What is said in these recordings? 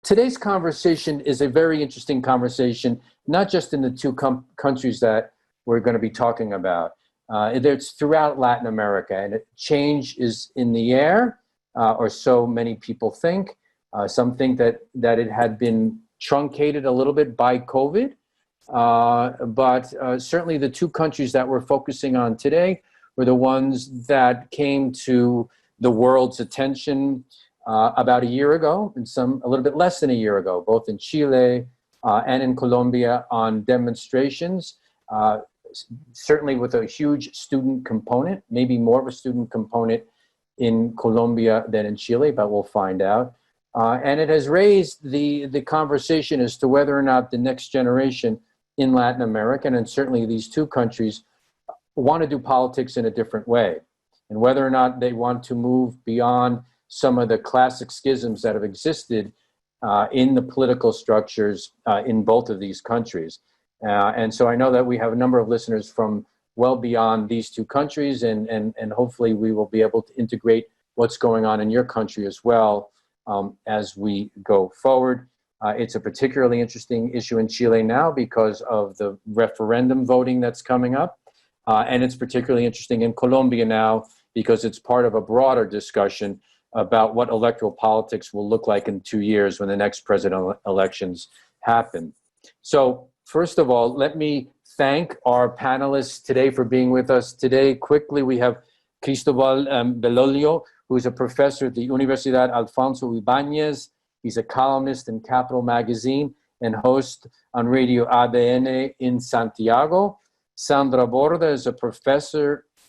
today's conversation is a very interesting conversation, not just in the two countries that we're going to be talking about. It's throughout Latin America, and change is in the air, or so many people think. Some think that it had been truncated a little bit by COVID, but certainly the two countries that we're focusing on today were the ones that came to the world's attention about a year ago, and a little bit less than a year ago, both in Chile and in Colombia, on demonstrations, certainly with a huge student component, maybe more of a student component in Colombia than in Chile, but we'll find out. And it has raised the conversation as to whether or not the next generation in Latin America, and certainly these two countries, want to do politics in a different way, and whether or not they want to move beyond some of the classic schisms that have existed in the political structures in both of these countries. And so I know that we have a number of listeners from well beyond these two countries, and hopefully we will be able to integrate what's going on in your country as well as we go forward. It's a particularly interesting issue in Chile now because of the referendum voting that's coming up. And it's particularly interesting in Colombia now because it's part of a broader discussion about what electoral politics will look like in 2 years when the next presidential elections happen. So first of all, let me thank our panelists today for being with us today. Quickly, we have Cristóbal Bellolio, who is a professor at the Universidad Adolfo Ibáñez. He's a columnist in Capital Magazine and host on Radio ADN in Santiago. Sandra Borda is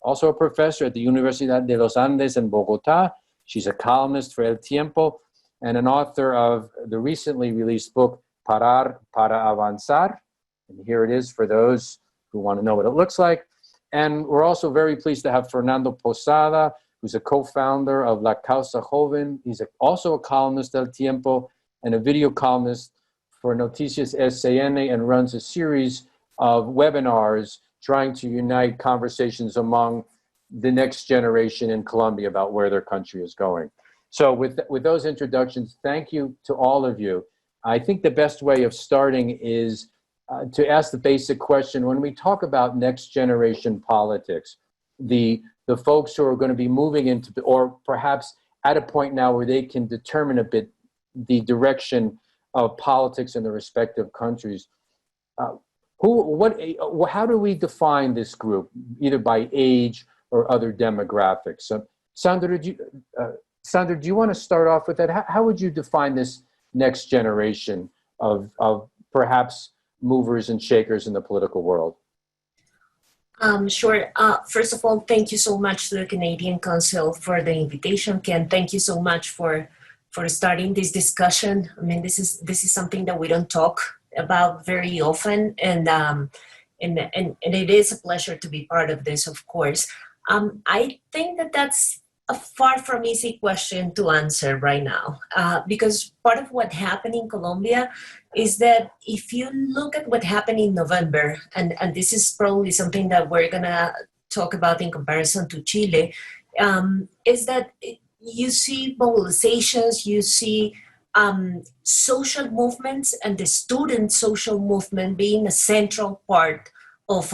also a professor at the Universidad de los Andes in Bogotá. She's a columnist for El Tiempo and an author of the recently released book, Parar, avanzar. And here it is for those who want to know what it looks like. And we're also very pleased to have Fernando Posada, who's a co-founder of Causa, Joven. He's also a columnist del Tiempo and a video columnist for Noticias SCN, and runs a series of webinars trying to unite conversations among the next generation in Colombia about where their country is going. So with those introductions, thank you to all of you. I think the best way of starting is to ask the basic question. When we talk about next generation politics, the folks who are going to be moving into, or perhaps at a point now where they can determine a bit the direction of politics in the respective countries, how do we define this group, either by age or other demographics? So, Sandra, do you want to start off with that? How would you define this next generation of perhaps movers and shakers in the political world? Sure. First of all, thank you so much to the Canadian Council for the invitation. Ken, thank you so much for starting this discussion. I mean, this is something that we don't talk about very often, and it is a pleasure to be part of this, of course. I think that's a far from easy question to answer right now, because part of what happened in Colombia is that if you look at what happened in November, and this is probably something that we're gonna talk about in comparison to Chile, is that you see mobilizations, you see social movements, and the student social movement being a central part of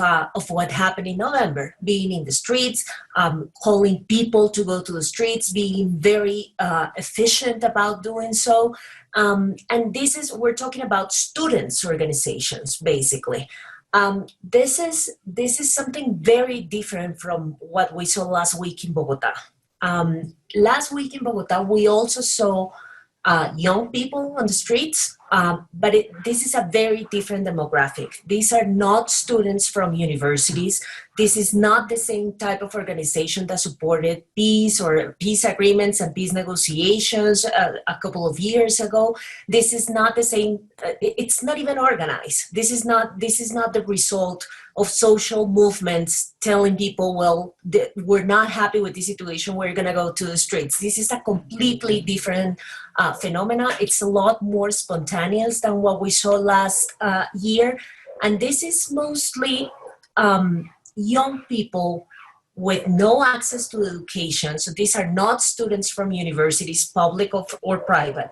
what happened in November, being in the streets, calling people to go to the streets, being very efficient about doing so. And we're talking about students' organizations, basically. This is something very different from what we saw last week in Bogota. Last week in Bogota, we also saw young people on the streets, but this is a very different demographic. These are not students from universities. This is not the same type of organization that supported peace or peace agreements and peace negotiations a couple of years ago. This is not the same. It's not even organized. This is not the result of social movements telling people, well, we're not happy with this situation, we're going to go to the streets. This is a completely different phenomena. It's a lot more spontaneous than what we saw last year. And this is mostly young people with no access to education. So these are not students from universities, public or private.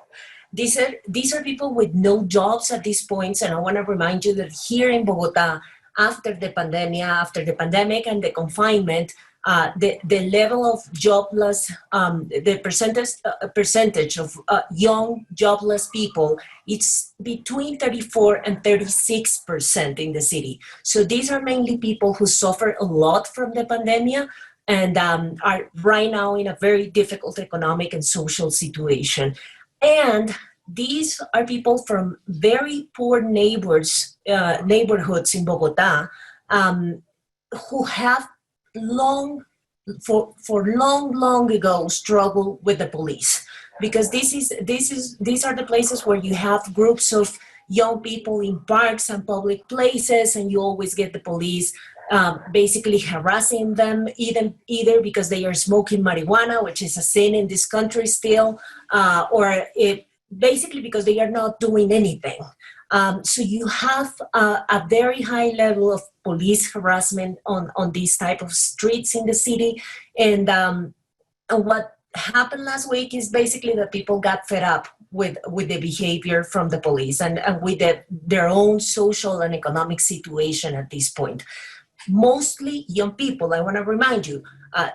these are people with no jobs at this point. And I want to remind you that here in Bogota, after the pandemic and the confinement, the level of jobless, the percentage of young jobless people, it's between 34 and 36% in the city. So these are mainly people who suffer a lot from the pandemic and are right now in a very difficult economic and social situation. And these are people from very poor neighborhoods in Bogota who have long ago struggled with the police, because these are the places where you have groups of young people in parks and public places, and you always get the police basically harassing them, either because they are smoking marijuana, which is a sin in this country still, or basically because they are not doing anything. So you have a very high level of police harassment on these type of streets in the city. And what happened last week is basically that people got fed up with the behavior from the police and with their own social and economic situation at this point. Mostly young people. I want to remind you,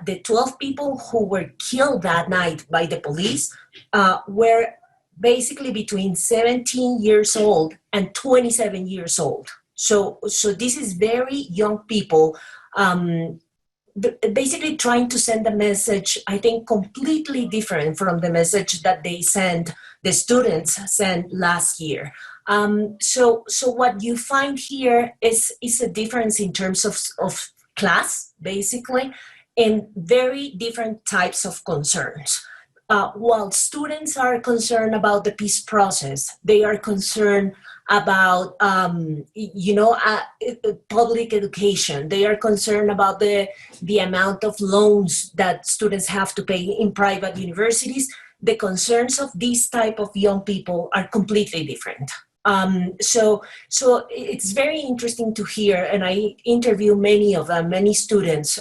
the 12 people who were killed that night by the police were basically between 17 years old and 27 years old. So this is very young people basically trying to send a message, I think, completely different from the message that the students sent last year. So what you find here is a difference in terms of class, basically, and very different types of concerns. While students are concerned about the peace process, they are concerned about, public education. They are concerned about the amount of loans that students have to pay in private universities. The concerns of these type of young people are completely different. So it's very interesting to hear, and I interview many students,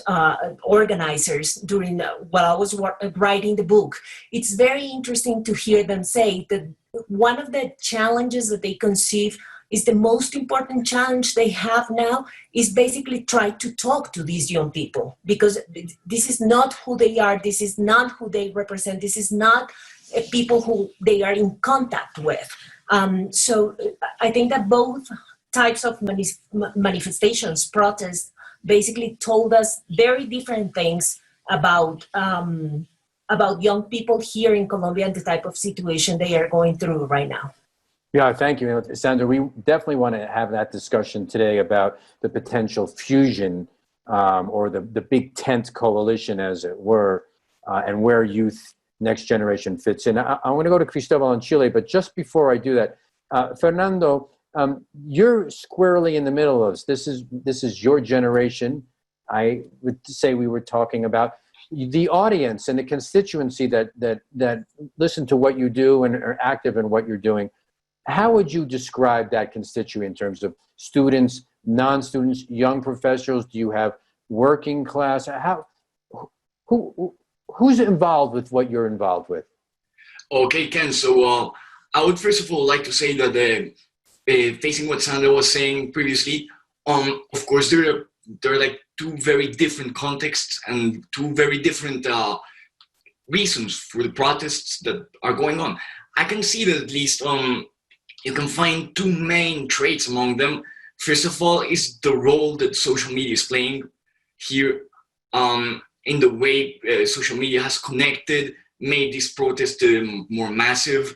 organizers during while I was writing the book. It's very interesting to hear them say that one of the challenges that they conceive is the most important challenge they have now is basically try to talk to these young people, because this is not who they are, this is not who they represent, this is not people who they are in contact with. So I think that both types of manifestations, protests, basically told us very different things about young people here in Colombia and the type of situation they are going through right now. Yeah, thank you, Sandra. We definitely want to have that discussion today about the potential fusion or the big tent coalition, as it were, and where youth next generation fits in. I want to go to Cristóbal in Chile, but just before I do that, Fernando, you're squarely in the middle of this. This is your generation. I would say we were talking about the audience and the constituency that listen to what you do and are active in what you're doing. How would you describe that constituency in terms of students, non-students, young professionals? Do you have working class? Who's involved with what you're involved with? Okay, Ken. So I would first of all like to say that facing what Sandra was saying previously, of course there are like two very different contexts and two very different reasons for the protests that are going on. I can see that at least you can find two main traits among them. First of all is the role that social media is playing here. In the way social media has connected, made this protest more massive,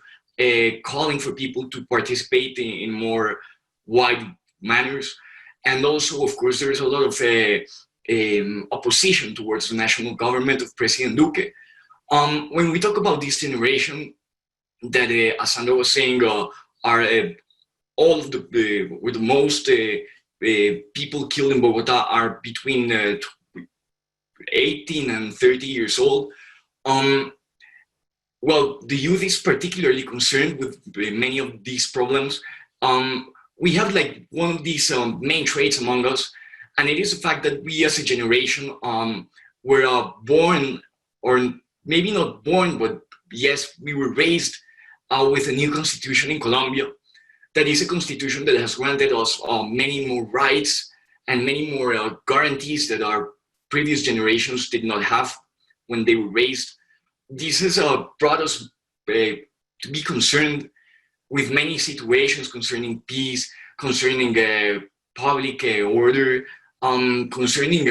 calling for people to participate in more wide manners. And also, of course, there is a lot of opposition towards the national government of President Duque. When we talk about this generation, that as Sandra was saying, are all of the most people killed in Bogota are between 18 and 30 years old. Well, the youth is particularly concerned with many of these problems. We have like one of these main traits among us, and it is the fact that we as a generation were born, or maybe not born, but yes, we were raised with a new constitution in Colombia. That is a constitution that has granted us many more rights and many more guarantees that our previous generations did not have when they were raised. This has brought us to be concerned with many situations concerning peace, concerning public order, concerning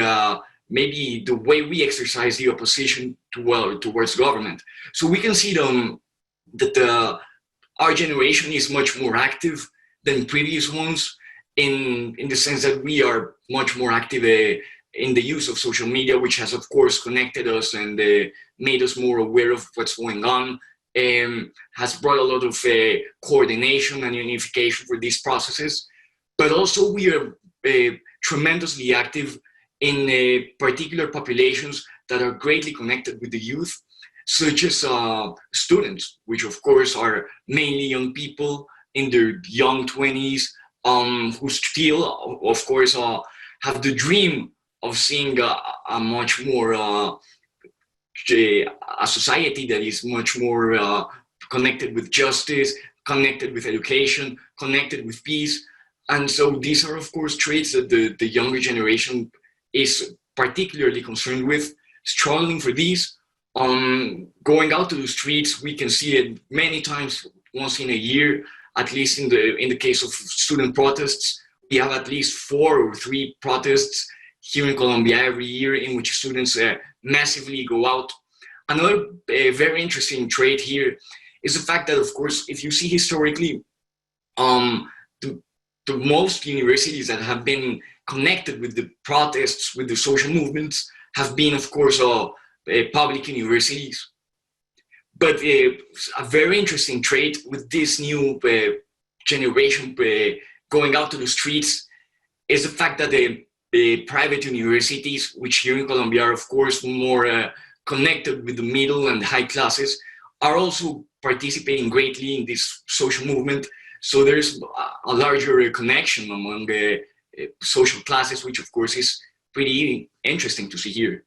maybe the way we exercise the opposition towards government. So we can see that our generation is much more active than previous ones in the sense that we are much more active in the use of social media, which has of course connected us and made us more aware of what's going on, has brought a lot of coordination and unification for these processes. But also we are tremendously active in particular populations that are greatly connected with the youth, such as students, which of course are mainly young people in their young 20s, who still, of course, have the dream of seeing a much more, a society that is much more connected with justice, connected with education, connected with peace. And so these are, of course, traits that the younger generation is particularly concerned with, struggling for these. Going out to the streets, we can see it many times, once in a year, at least in the case of student protests. We have at least 4 or 3 protests here in Colombia every year in which students massively go out. Another very interesting trait here is the fact that, of course, if you see historically, the most universities that have been connected with the protests, with the social movements, have been, of course, public universities. But a very interesting trait with this new generation going out to the streets is the fact that the private universities, which here in Colombia are, of course, more connected with the middle and high classes, are also participating greatly in this social movement. So there's a larger connection among the social classes, which of course is pretty interesting to see here.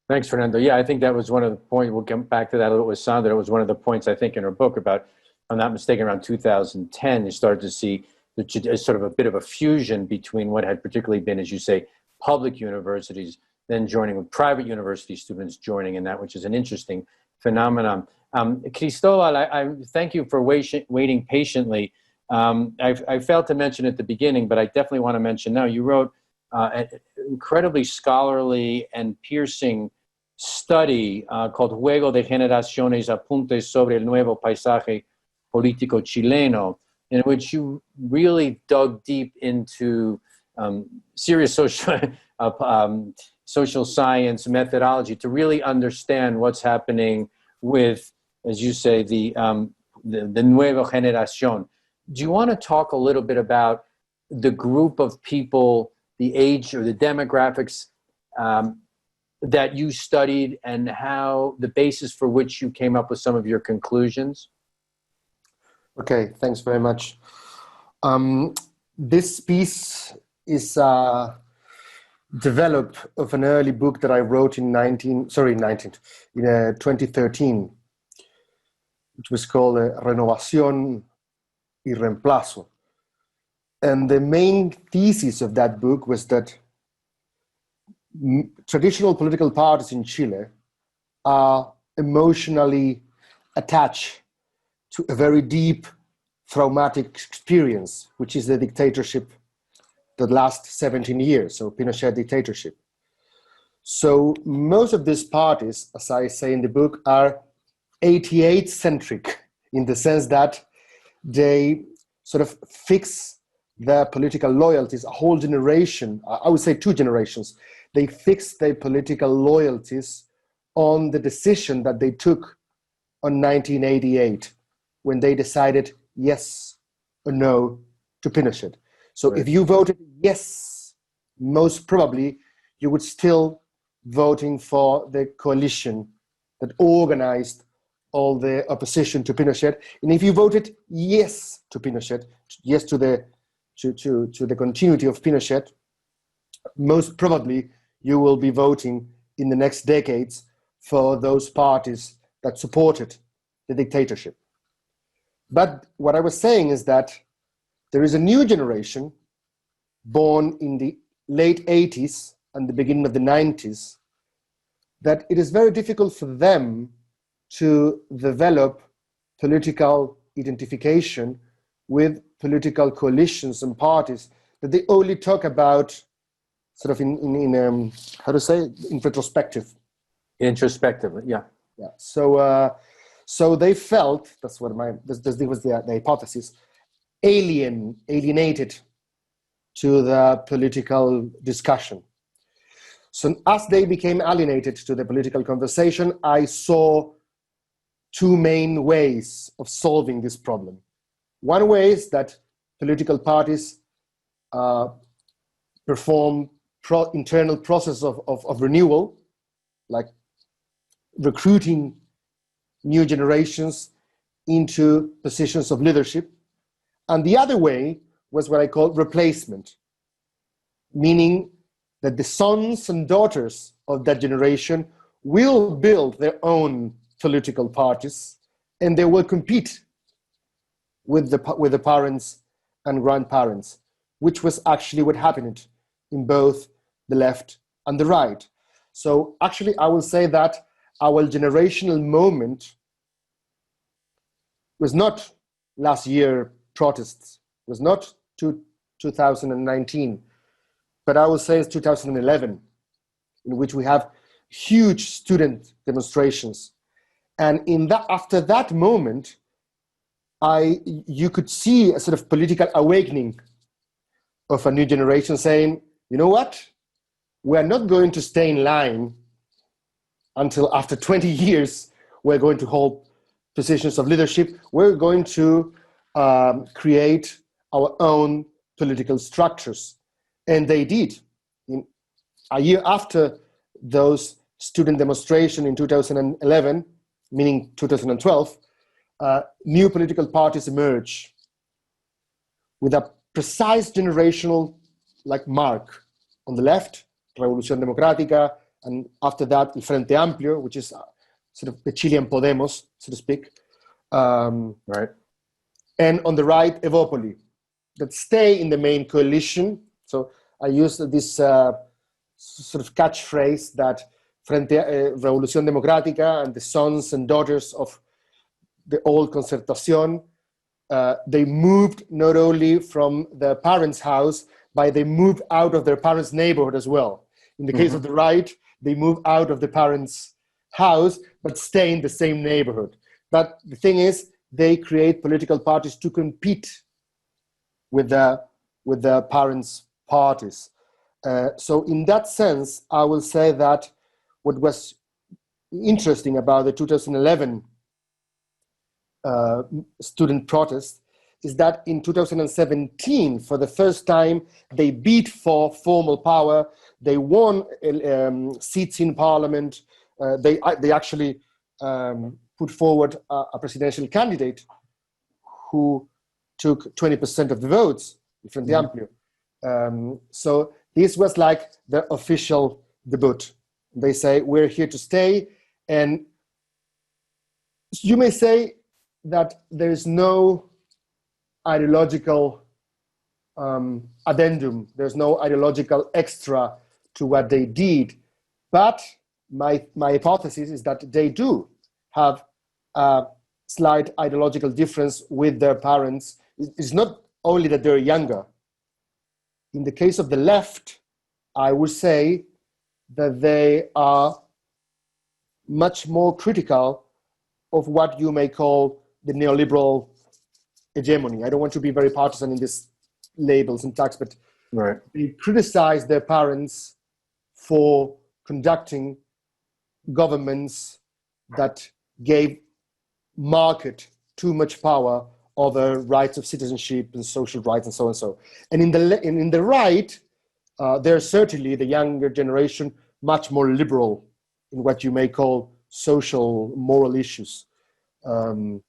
Thanks, Fernando. Yeah, I think that was one of the points. We'll come back to that a little with Sandra. It was one of the points, I think, in her book about, if I'm not mistaken, around 2010, you started to see sort of a bit of a fusion between what had particularly been, as you say, public universities, then joining with private university students joining in that, which is an interesting phenomenon. Cristóbal, I thank you for waiting patiently. I failed to mention at the beginning, but I definitely want to mention now, you wrote an incredibly scholarly and piercing study called Juego de Generaciones, Apuntes sobre el Nuevo Paisaje Político Chileno, in which you really dug deep into serious social science methodology to really understand what's happening with, as you say, the Nueva Generación. Do you want to talk a little bit about the group of people, the age or the demographics that you studied, and how the basis for which you came up with some of your conclusions? Okay, thanks very much. This piece is developed of an early book that I wrote in 2013, which was called Renovación y Reemplazo. And the main thesis of that book was that traditional political parties in Chile are emotionally attached to a very deep traumatic experience, which is the dictatorship that lasts 17 years, so Pinochet dictatorship. So most of these parties, as I say in the book, are 88-centric in the sense that they sort of fix their political loyalties, a whole generation, I would say 2 generations, they fix their political loyalties on the decision that they took on 1988, when they decided yes or no to Pinochet. So right. If you voted yes, most probably you would still voting for the coalition that organized all the opposition to Pinochet. And if you voted yes to Pinochet, yes to the continuity of Pinochet, most probably you will be voting in the next decades for those parties that supported the dictatorship. But what I was saying is that there is a new generation born in the late 80s and the beginning of the 90s, that it is very difficult for them to develop political identification with political coalitions and parties, that they only talk about sort of in how to say, in retrospective. Introspectively, yeah. Yeah. So they felt, this was the hypothesis, alienated to the political discussion. So as they became alienated to the political conversation, I saw two main ways of solving this problem. One way is that political parties perform internal process of renewal, like recruiting new generations into positions of leadership. And the other way was what I call replacement, meaning that the sons and daughters of that generation will build their own political parties, and they will compete with the parents and grandparents, which was actually what happened in both the left and the right. So actually, I will say that our generational moment was not last year protests, was not 2019, but I will say it's 2011, in which we have huge student demonstrations. And after that moment, you could see a sort of political awakening of a new generation saying, you know what? We're not going to stay in line until after 20 years, we're going to hold positions of leadership. We're going to create our own political structures. And they did. A year after those student demonstrations in 2011, meaning 2012, new political parties emerge with a precise generational mark. On the left, Revolución Democrática, and after that, el Frente Amplio, which is sort of the Chilean Podemos, so to speak. Right. And on the right, Evópoli, that stay in the main coalition. So I used this sort of catchphrase that Revolución Democrática and the sons and daughters of the old Concertación, they moved not only from their parents' house, but they moved out of their parents' neighborhood as well. In the case of the right, they move out of the parents' house, but stay in the same neighborhood. But the thing is, they create political parties to compete with the parents' parties. So in that sense, I will say that what was interesting about the 2011 student protest is that in 2017, for the first time, they beat for formal power. They won seats in parliament. They actually put forward a presidential candidate who took 20% of the votes, Frente Amplio. So this was like the official debut. They say, we're here to stay. And you may say that there is no ideological addendum. There's no ideological extra to what they did. But my hypothesis is that they do have a slight ideological difference with their parents. It's not only that they're younger. In the case of the left, I would say that they are much more critical of what you may call the neoliberal hegemony. I don't want to be very partisan in these labels and tags, but right. They criticize their parents for conducting governments that gave market too much power over rights of citizenship and social rights and so and so. And in the right, there's certainly the younger generation much more liberal in what you may call social moral issues. And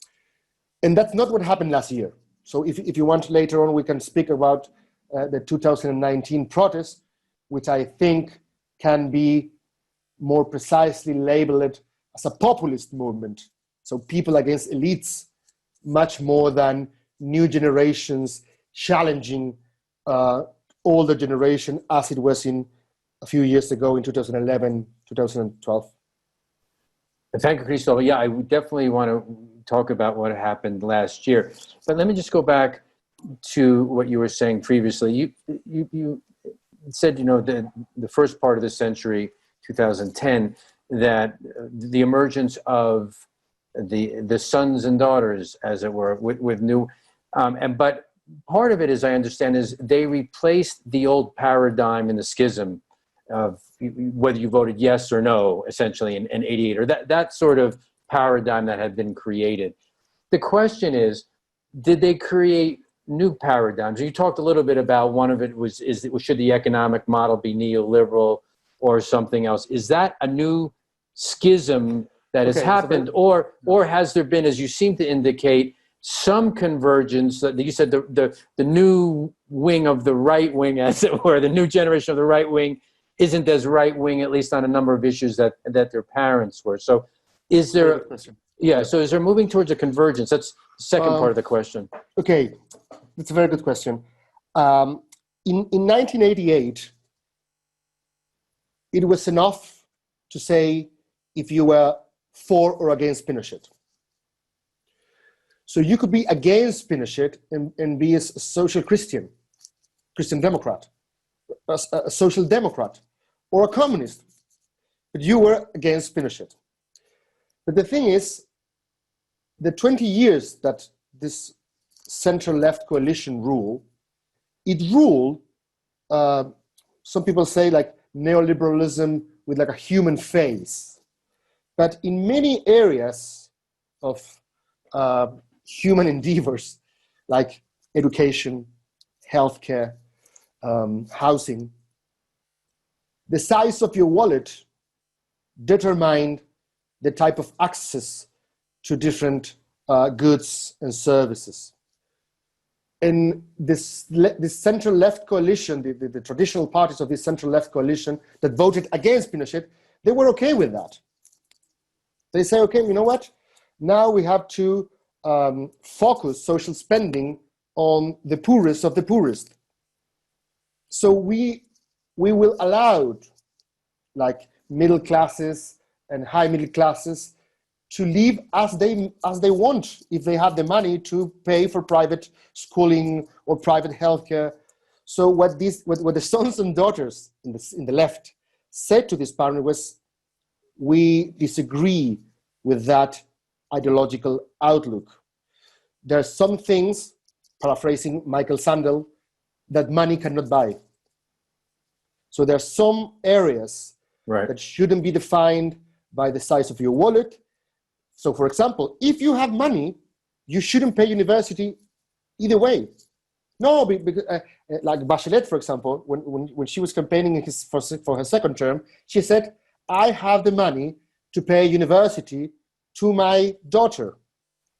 that's not what happened last year. So if you want, later on, we can speak about the 2019 protests, which I think can be more precisely labeled as a populist movement. So people against elites much more than new generations challenging older generation as it was in a few years ago in 2011, 2012. Thank you, Cristóbal. Yeah, I would definitely want to talk about what happened last year. But let me just go back to what you were saying previously. You said, the first part of the century, 2010, that the emergence of the sons and daughters, as it were, with new, but part of it, as I understand, is they replaced the old paradigm in the schism of whether you voted yes or no, essentially, in 88, or that sort of paradigm that had been created. The question is, did they create new paradigms? You talked a little bit about one of it should the economic model be neoliberal or something else? Is that a new schism that has happened, or has there been, as you seem to indicate, some convergence that you said the new wing of the right wing, as it were, the new generation of the right wing isn't as right wing, at least on a number of issues that their parents were. So is there, so is there moving towards a convergence? That's the second part of the question. Okay, that's a very good question. In 1988, it was enough to say if you were for or against Pinochet. So you could be against Pinochet and be a social Christian Democrat, a social democrat, or a communist, but you were against Pinochet. But the thing is, the 20 years that this center-left coalition ruled, some people say like neoliberalism with like a human face. But in many areas of human endeavors, like education, healthcare, housing, the size of your wallet determined the type of access to different goods and services. And this central-left coalition, the traditional parties of this central-left coalition that voted against Pinochet, they were okay with that. They say, okay, you know what? Now we have to focus social spending on the poorest of the poorest. So we will allow like middle classes and high middle classes to live as they want if they have the money to pay for private schooling or private healthcare. So what the sons and daughters in the left said to this parliament was, we disagree with that ideological outlook. There are some things, paraphrasing Michael Sandel, that money cannot buy. So there are some areas that shouldn't be defined by the size of your wallet. So for example, if you have money, you shouldn't pay university either way. No, because, like Bachelet, for example, when she was campaigning for her second term, she said, I have the money to pay university to my daughter.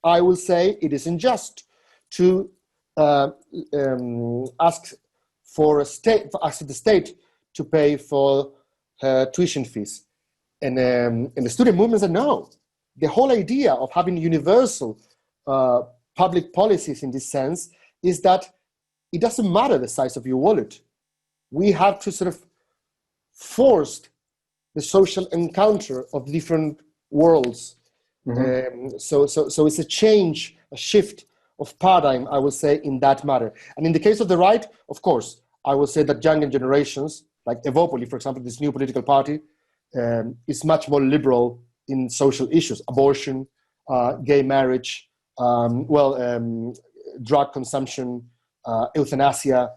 I will say it is unjust to ask the state to pay for her tuition fees. And the student movement said, no. The whole idea of having universal public policies in this sense is that it doesn't matter the size of your wallet. We have to sort of force the social encounter of different worlds. Mm-hmm. So it's a change, a shift of paradigm, I would say, in that matter. And in the case of the right, of course, I would say that younger generations, like Evopoli, for example, this new political party, is much more liberal in social issues, abortion, gay marriage, drug consumption, euthanasia,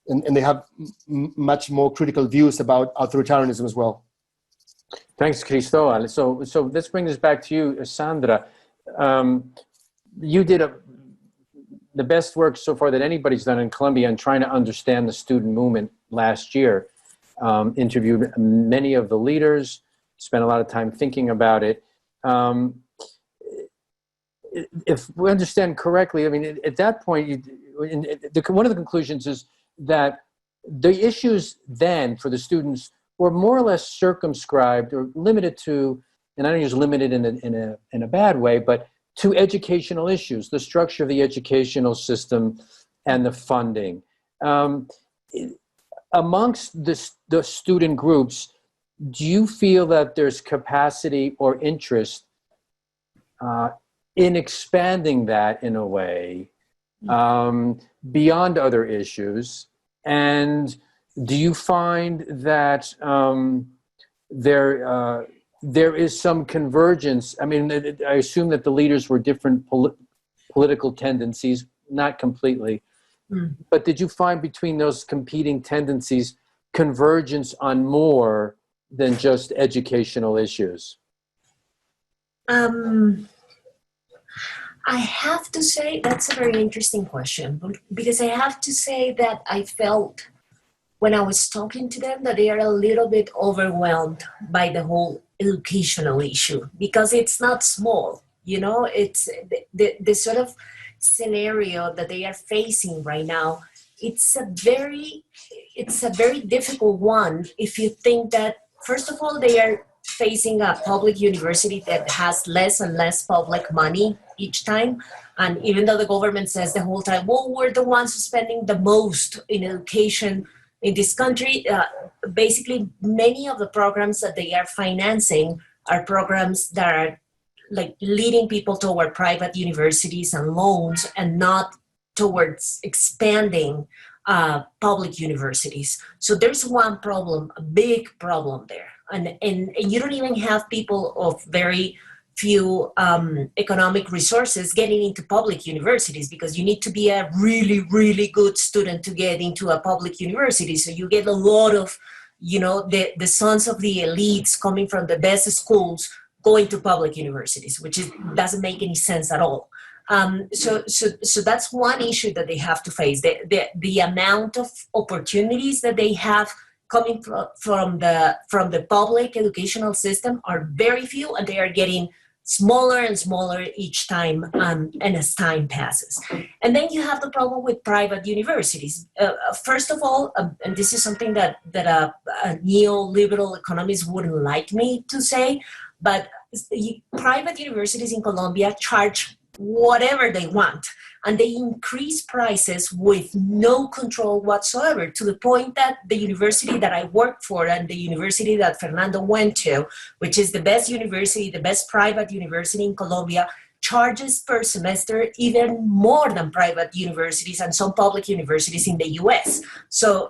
and they have much more critical views about authoritarianism as well. Thanks, Cristóbal. So let's bring this back to you, Sandra. You did the best work so far that anybody's done in Colombia in trying to understand the student movement last year. Interviewed many of the leaders, spent a lot of time thinking about it. If we understand correctly, I mean, at that point, one of the conclusions is that the issues then for the students were more or less circumscribed or limited to, and I don't use limited in a bad way, but to educational issues, the structure of the educational system and the funding. Amongst the student groups, do you feel that there's capacity or interest in expanding that in a way beyond other issues? And do you find that there is some convergence? I mean, I assume that the leaders were different political tendencies, not completely. But did you find between those competing tendencies convergence on more than just educational issues? I have to say that's a very interesting question, because I have to say that I felt when I was talking to them that they are a little bit overwhelmed by the whole educational issue, because it's not small, you know, it's the sort of scenario that they are facing right now. It's a very difficult one if you think that, first of all, they are facing a public university that has less and less public money each time. And even though the government says the whole time, well, we're the ones spending the most in education in this country, basically many of the programs that they are financing are programs that are like leading people toward private universities and loans, and not towards expanding public universities. So there's one problem, a big problem there. And you don't even have people of very few economic resources getting into public universities, because you need to be a really, really good student to get into a public university. So you get a lot of, you know, the sons of the elites coming from the best schools going to public universities, which doesn't make any sense at all. So that's one issue that they have to face. The amount of opportunities that they have coming from the public educational system are very few, and they are getting smaller and smaller each time, and as time passes. And then you have the problem with private universities. First of all, and this is something that a neoliberal economist wouldn't like me to say, but private universities in Colombia charge whatever they want, and they increase prices with no control whatsoever, to the point that the university that I worked for and the university that Fernando went to, which is the best university, the best private university in Colombia, charges per semester even more than private universities and some public universities in the US. So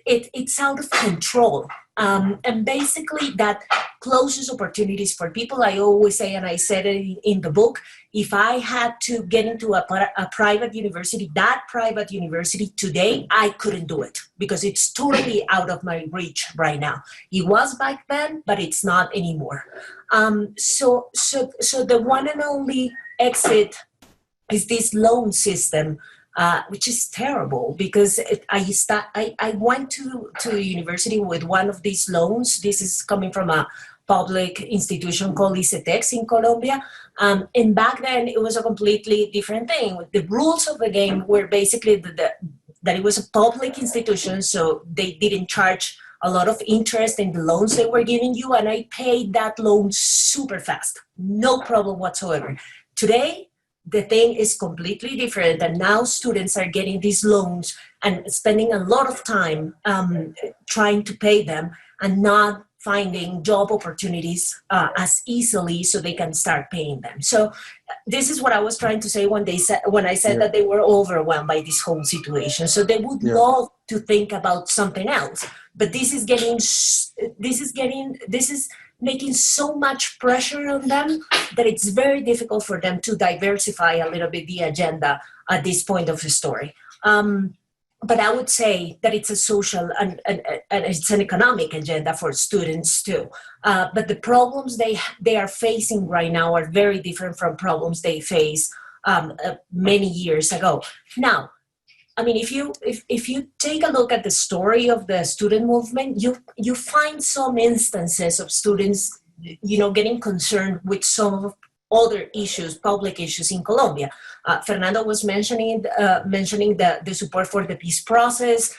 it's out of control. And basically that closes opportunities for people. I always say, and I said it in the book, if I had to get into a private university, that private university today, I couldn't do it, because it's totally out of my reach right now. It was back then, but it's not anymore. So the one and only exit is this loan system, which is terrible, because I went to the university with one of these loans. This is coming from a public institution called ICETEX in Colombia. And back then it was a completely different thing. The rules of the game were basically that it was a public institution, so they didn't charge a lot of interest in the loans they were giving you, and I paid that loan super fast, no problem whatsoever. Today, the thing is completely different, and now students are getting these loans and spending a lot of time trying to pay them, and not finding job opportunities as easily, so they can start paying them. So this is what I was trying to say when I said that they were overwhelmed by this whole situation. So they would love to think about something else, but this is making so much pressure on them that it's very difficult for them to diversify a little bit the agenda at this point of the story. But I would say that it's a social and it's an economic agenda for students too. But the problems they are facing right now are very different from problems they faced many years ago. Now, I mean, if you take a look at the story of the student movement, you find some instances of students, getting concerned with some other issues, public issues in Colombia. Fernando was mentioning the support for the peace process.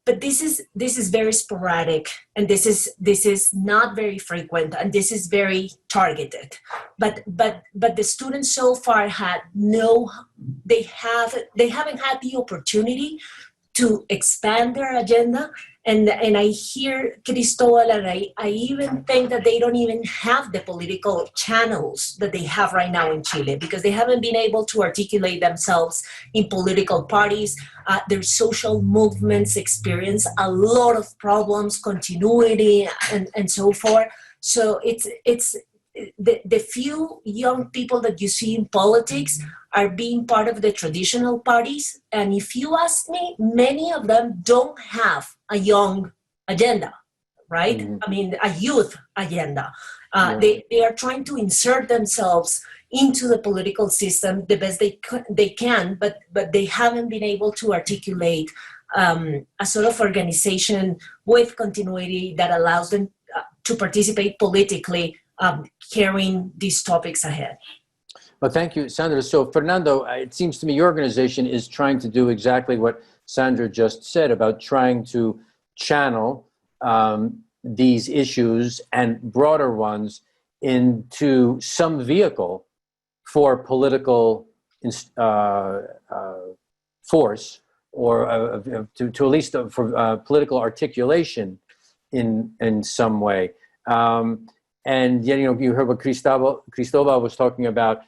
but this is very sporadic, and this is not very frequent, and this is very targeted. But the students so far they haven't had the opportunity to expand their agenda. And I hear Cristóbal, and I even think that they don't even have the political channels that they have right now in Chile, because they haven't been able to articulate themselves in political parties. Their social movements experience a lot of problems, continuity, and so forth. So it's the few young people that you see in politics are being part of the traditional parties. And if you ask me, many of them don't have a young agenda, right? Mm-hmm. I mean, a youth agenda. They are trying to insert themselves into the political system the best they can, but they haven't been able to articulate a sort of organization with continuity that allows them to participate politically, carrying these topics ahead. Well, thank you, Sandra. So, Fernando, it seems to me your organization is trying to do exactly what Sandra just said about trying to channel these issues and broader ones into some vehicle for political force, or to at least for political articulation in some way. And you know, you heard what Cristóbal was talking about,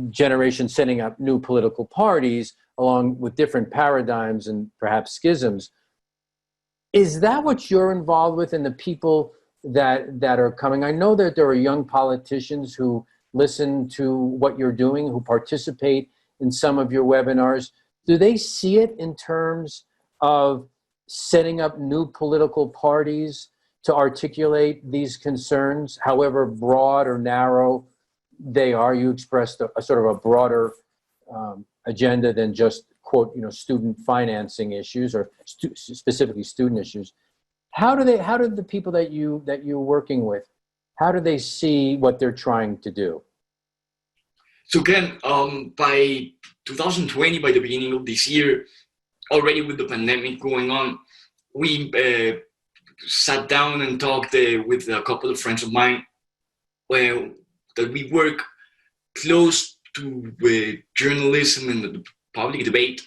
generations setting up new political parties along with different paradigms and perhaps schisms. Is that what you're involved with in the people that are coming? I know that there are young politicians who listen to what you're doing, who participate in some of your webinars. Do they see it in terms of setting up new political parties to articulate these concerns, however broad or narrow they are? You expressed a sort of a broader agenda than just, quote, you know, student financing issues, or specifically student issues. How do the people that you're working with, how do they see what they're trying to do? So again, by 2020, by the beginning of this year, already with the pandemic going on, we sat down and talked with a couple of friends of mine that we work close to journalism and the public debate.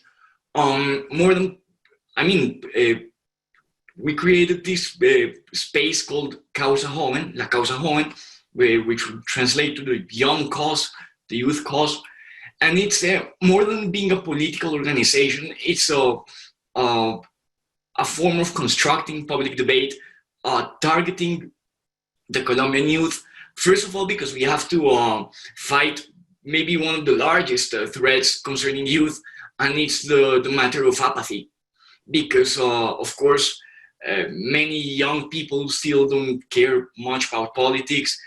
We created this space called Causa, Joven, La Causa Joven, which would translate to the young cause, the youth cause. And it's more than being a political organization, it's a form of constructing public debate, targeting the Colombian youth. First of all, because we have to fight maybe one of the largest threats concerning youth, and it's the matter of apathy. Because, of course, many young people still don't care much about politics.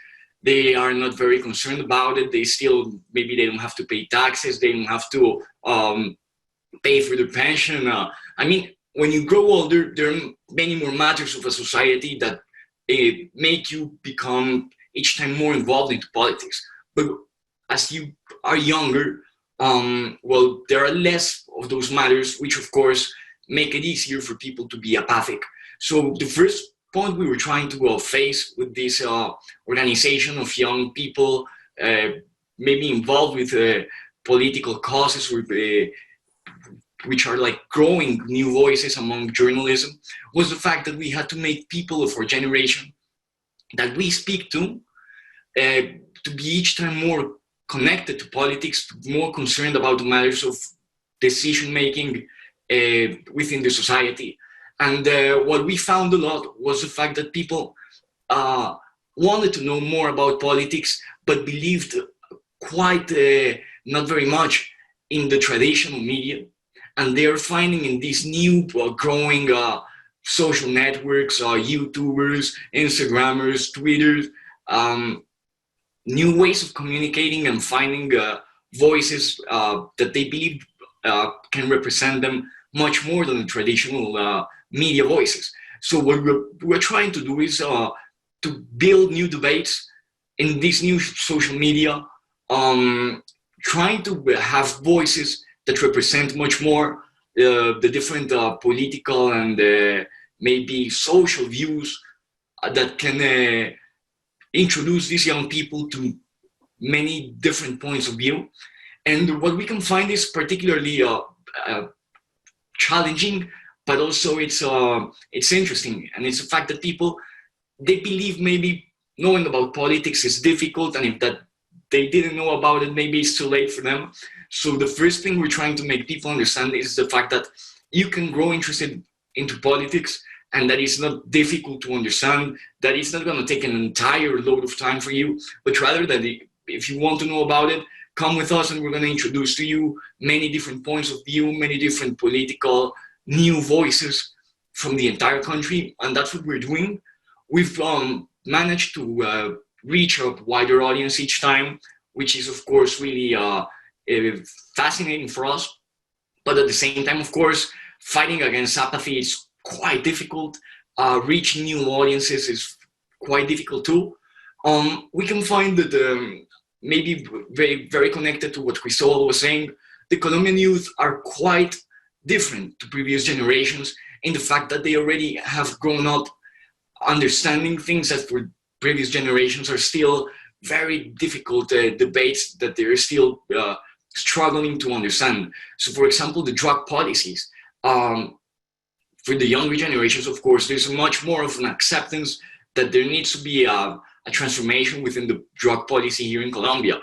They are not very concerned about it. Maybe they don't have to pay taxes. They don't have to pay for their pension. When you grow older, there are many more matters of a society that make you become each time more involved into politics. But as you are younger, there are less of those matters, which of course make it easier for people to be apathic. So the first point we were trying to face with this organization of young people, maybe involved with political causes, which are like growing new voices among journalism, was the fact that we had to make people of our generation that we speak to be each time more connected to politics, more concerned about the matters of decision-making within the society. And what we found a lot was the fact that people wanted to know more about politics, but believed quite not very much in the traditional media. And they're finding in these new growing social networks, YouTubers, Instagrammers, Twitters, new ways of communicating and finding voices that they believe can represent them much more than the traditional media voices. So what we're trying to do is to build new debates in this new social media, trying to have voices that represent much more the different political and maybe social views that can introduce these young people to many different points of view. And what we can find is particularly challenging, but also it's interesting. And it's the fact that people, they believe maybe knowing about politics is difficult, and if that they didn't know about it, maybe it's too late for them. So the first thing we're trying to make people understand is the fact that you can grow interested into politics, and that it's not difficult to understand, that it's not going to take an entire load of time for you, but rather that if you want to know about it, come with us and we're going to introduce to you many different points of view, many different political new voices from the entire country. And that's what we're doing. We've managed to reach a wider audience each time, which is of course really fascinating for us. But at the same time, of course, fighting against apathy is quite difficult. Reaching new audiences is quite difficult too. We can find that maybe very, very connected to what Cristóbal was saying, the Colombian youth are quite different to previous generations in the fact that they already have grown up understanding things that for previous generations are still very difficult debates that they're still struggling to understand. So for example, the drug policies. For the younger generations, of course, there's much more of an acceptance that there needs to be a transformation within the drug policy here in Colombia.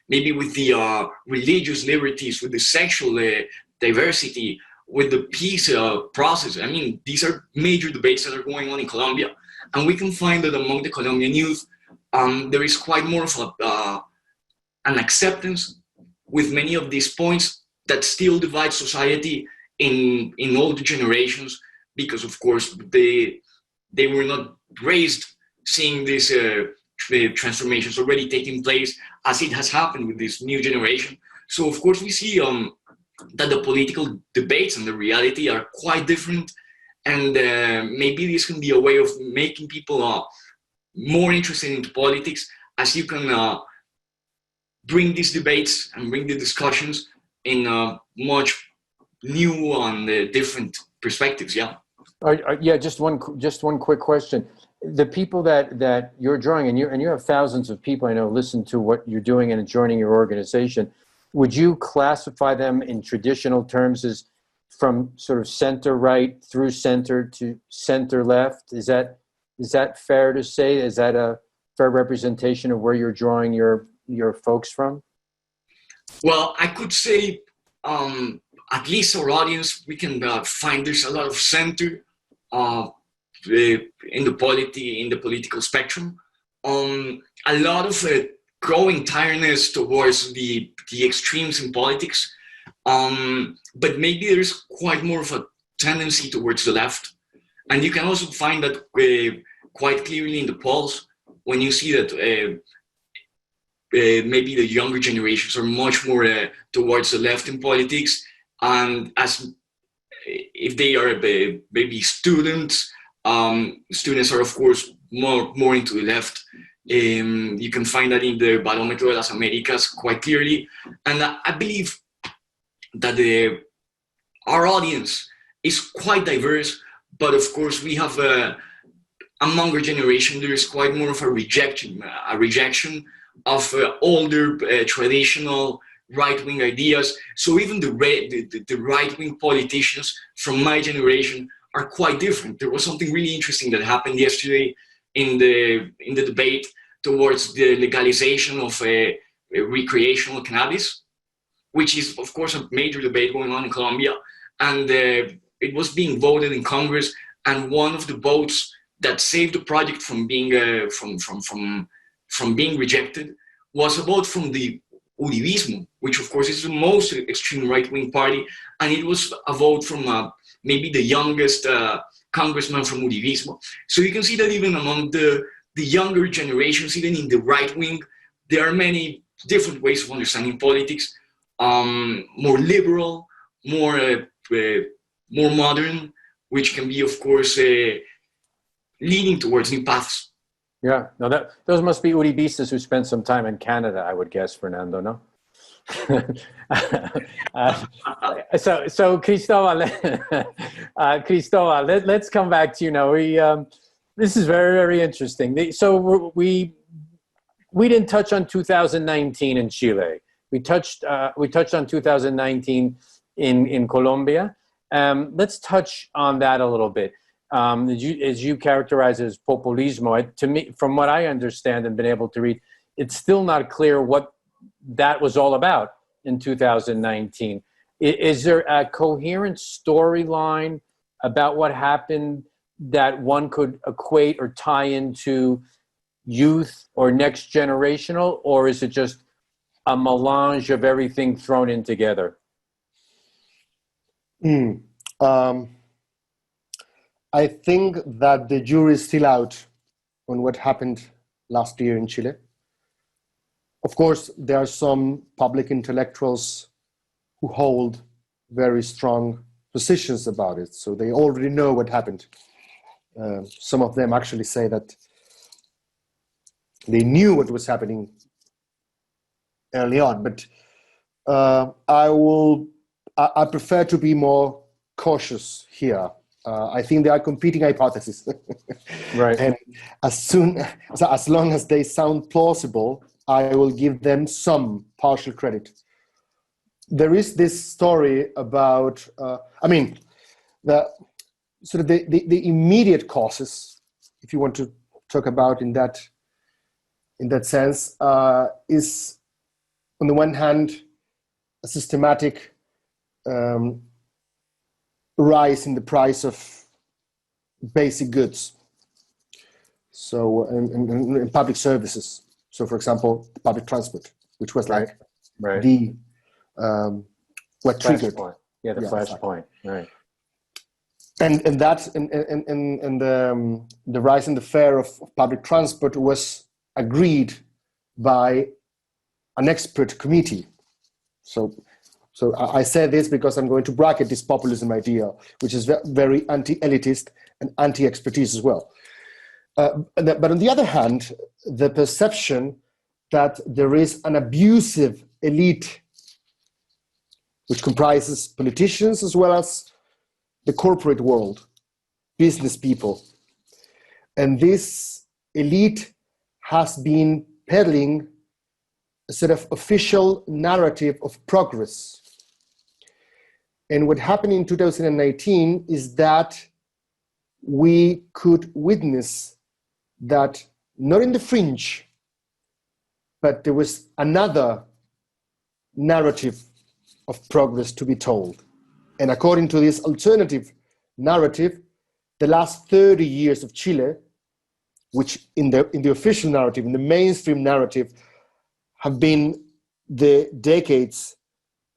Maybe with the religious liberties, with the sexual diversity, with the peace process. I mean, these are major debates that are going on in Colombia. And we can find that among the Colombian youth, there is quite more of an acceptance with many of these points that still divide society in older generations, because of course they were not raised seeing these transformations already taking place as it has happened with this new generation. So of course we see that the political debates and the reality are quite different, and maybe this can be a way of making people more interested into politics, as you can bring these debates and bring the discussions in much new and different perspectives. Yeah. Yeah, just one quick question. The people that you're drawing, and you have thousands of people I know listen to what you're doing and joining your organization. Would you classify them in traditional terms as from sort of center right through center to center left? Is that fair to say? Is that a fair representation of where you're drawing your folks from? Well, I could say at least our audience, we can find there's a lot of center in the political spectrum. A lot of growing tiredness towards the extremes in politics, but maybe there's quite more of a tendency towards the left. And you can also find that quite clearly in the polls when you see that maybe the younger generations are much more towards the left in politics. And as if they are maybe students, students are of course more into the left. You can find that in the Barómetro de las Américas quite clearly. And I believe that our audience is quite diverse, but of course we have among our generation, there is quite more of a rejection of older traditional right-wing ideas. So even the right-wing politicians from my generation are quite different. There was something really interesting that happened yesterday in the debate towards the legalization of recreational cannabis, which is of course a major debate going on in Colombia. And it was being voted in Congress, and one of the votes that saved the project from being being rejected was a vote from the Uribismo, which of course is the most extreme right-wing party, and it was a vote from maybe the youngest congressman from Uribismo. So you can see that even among the younger generations, even in the right wing, there are many different ways of understanding politics, more liberal, more modern, which can be of course leading towards new paths. Yeah, no, those must be Uribistas who spent some time in Canada, I would guess, Fernando, no? So Cristóbal, Cristóbal, let's come back to you now. This is very, very interesting. So we didn't touch on 2019 in Chile. We touched on 2019 in Colombia. Let's touch on that a little bit. As you characterize it as populismo, to me, from what I understand and been able to read, it's still not clear what that was all about in 2019. Is there a coherent storyline about what happened that one could equate or tie into youth or next generational, or is it just a melange of everything thrown in together? I think that the jury is still out on what happened last year in Chile. Of course, there are some public intellectuals who hold very strong positions about it, so they already know what happened. Some of them actually say that they knew what was happening early on, but I prefer to be more cautious here. I think there are competing hypotheses. Right. And as long as they sound plausible, I will give them some partial credit. There is this story about, the immediate causes, if you want to talk about in that sense, is on the one hand a systematic rise in the price of basic goods. So in public services. So, for example, public transport, which was like the what triggered. The flashpoint. Right. And the rise in the fare of public transport was agreed by an expert committee. So I say this because I'm going to bracket this populism idea, which is very anti-elitist and anti-expertise as well. But on the other hand, the perception that there is an abusive elite, which comprises politicians as well as the corporate world, business people. And this elite has been peddling a sort of official narrative of progress. And what happened in 2019 is that we could witness that not in the fringe, but there was another narrative of progress to be told. And according to this alternative narrative, the last 30 years of Chile, which in the official narrative, in the mainstream narrative, have been the decades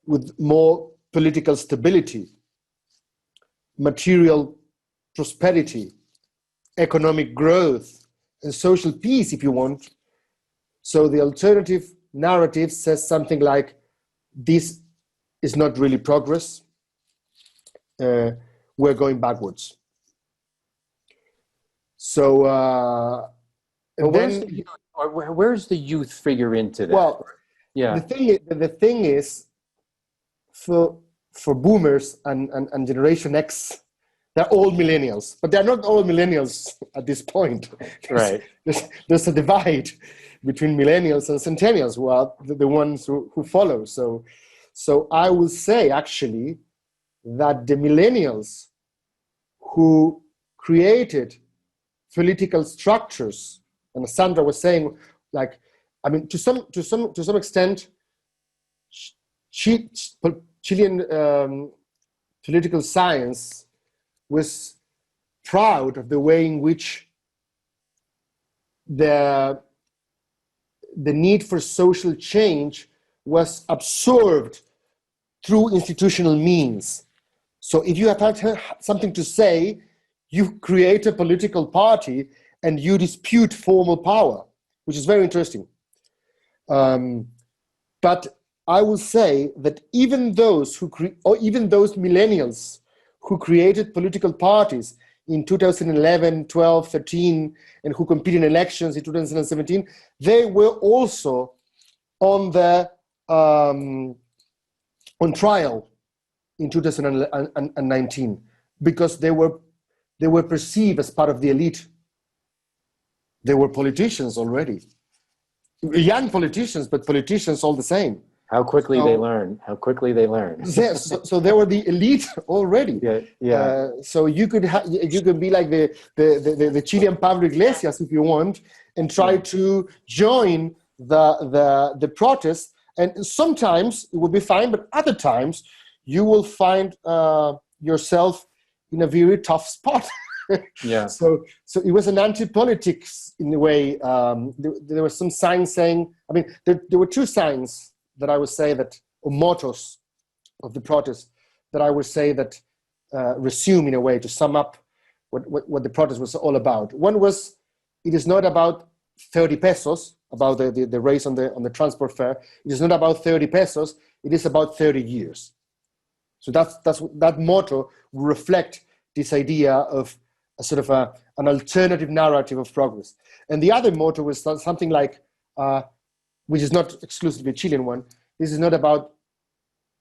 with more political stability, material prosperity, economic growth, and social peace, if you want. So the alternative narrative says something like, this is not really progress, we're going backwards. So where's the youth figure into that? Well, yeah. The thing is, for boomers and Generation X, they're all millennials, but they're not all millennials at this point. Right. There's a divide between millennials and centennials, who are the ones who follow. So I will say, actually, that the millennials who created political structures, and as Sandra was saying, to some extent, Chilean political science was proud of the way in which the need for social change was absorbed through institutional means. So if you have something to say, you create a political party and you dispute formal power, which is very interesting. But I will say that even those millennials who created political parties in 2011, 12, 13, and who competed in elections in 2017, they were also on the on trial in 2019 because they were perceived as part of the elite. They were politicians already, young politicians, but politicians all the same. How quickly they learn. How quickly they learn. Yes, so they were the elite already. Yeah. So you could be like the Chilean Pablo Iglesias if you want, and try to join the protest. And sometimes it will be fine, but other times you will find yourself in a very tough spot. Yeah. So it was an anti-politics in a way. There were some signs saying, I mean, there were two signs that I would say that, or mottos of the protest, that I would say that resume in a way to sum up what the protest was all about. One was, it is not about 30 pesos, about the raise on the transport fare. It is not about 30 pesos, it is about 30 years. So that motto will reflect this idea of a sort of an alternative narrative of progress. And the other motto was something like, which is not exclusively a Chilean one, this is not about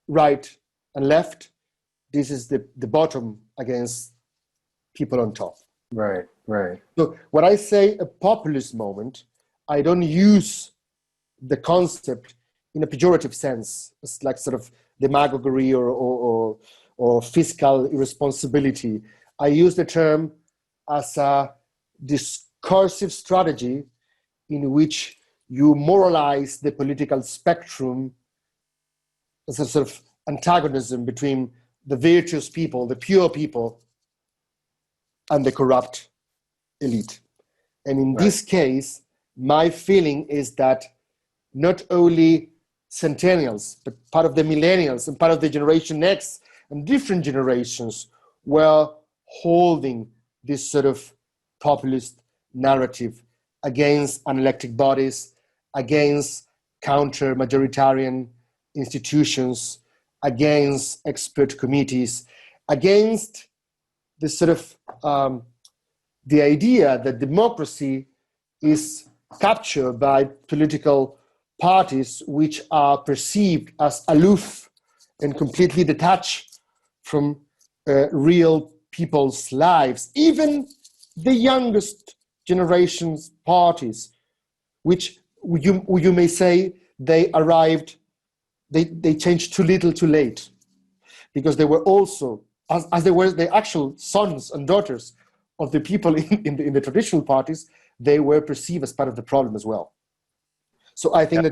right and left, this is the bottom against people on top. Right. So when I say a populist moment, I don't use the concept in a pejorative sense. It's like sort of demagoguery or fiscal irresponsibility. I use the term as a discursive strategy in which you moralize the political spectrum as a sort of antagonism between the virtuous people, the pure people, and the corrupt elite. And in this case, my feeling is that not only centennials, but part of the millennials and part of the Generation X and different generations were holding this sort of populist narrative against unelected bodies, against counter-majoritarian institutions, against expert committees, against this sort of the idea that democracy is captured by political parties which are perceived as aloof and completely detached from real people's lives. Even the youngest generation's parties, which you may say they arrived, they changed too little too late, because they were also, as they were the actual sons and daughters of the people in the traditional parties, they were perceived as part of the problem as well. So I think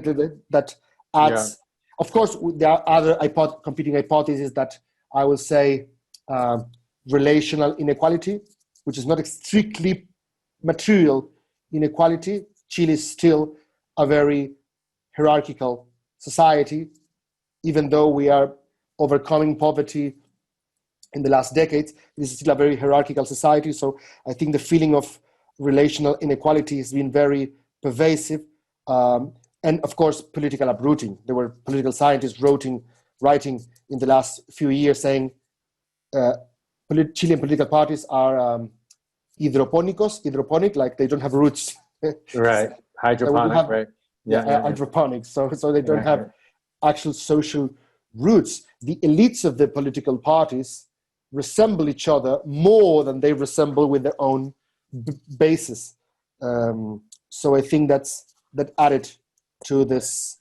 that adds, of course, there are other competing hypotheses that I will say relational inequality, which is not a strictly material inequality. Chile is still a very hierarchical society, even though we are overcoming poverty in the last decades. This is still a very hierarchical society. So I think the feeling of relational inequality has been very pervasive. And of course, political uprooting. There were political scientists writing in the last few years saying Chilean political parties are hydroponic, like they don't have roots. Right. Hydroponic, right? Yeah. Hydroponic. So they don't have actual social roots. The elites of the political parties resemble each other more than they resemble with their own basis. So I think that added to this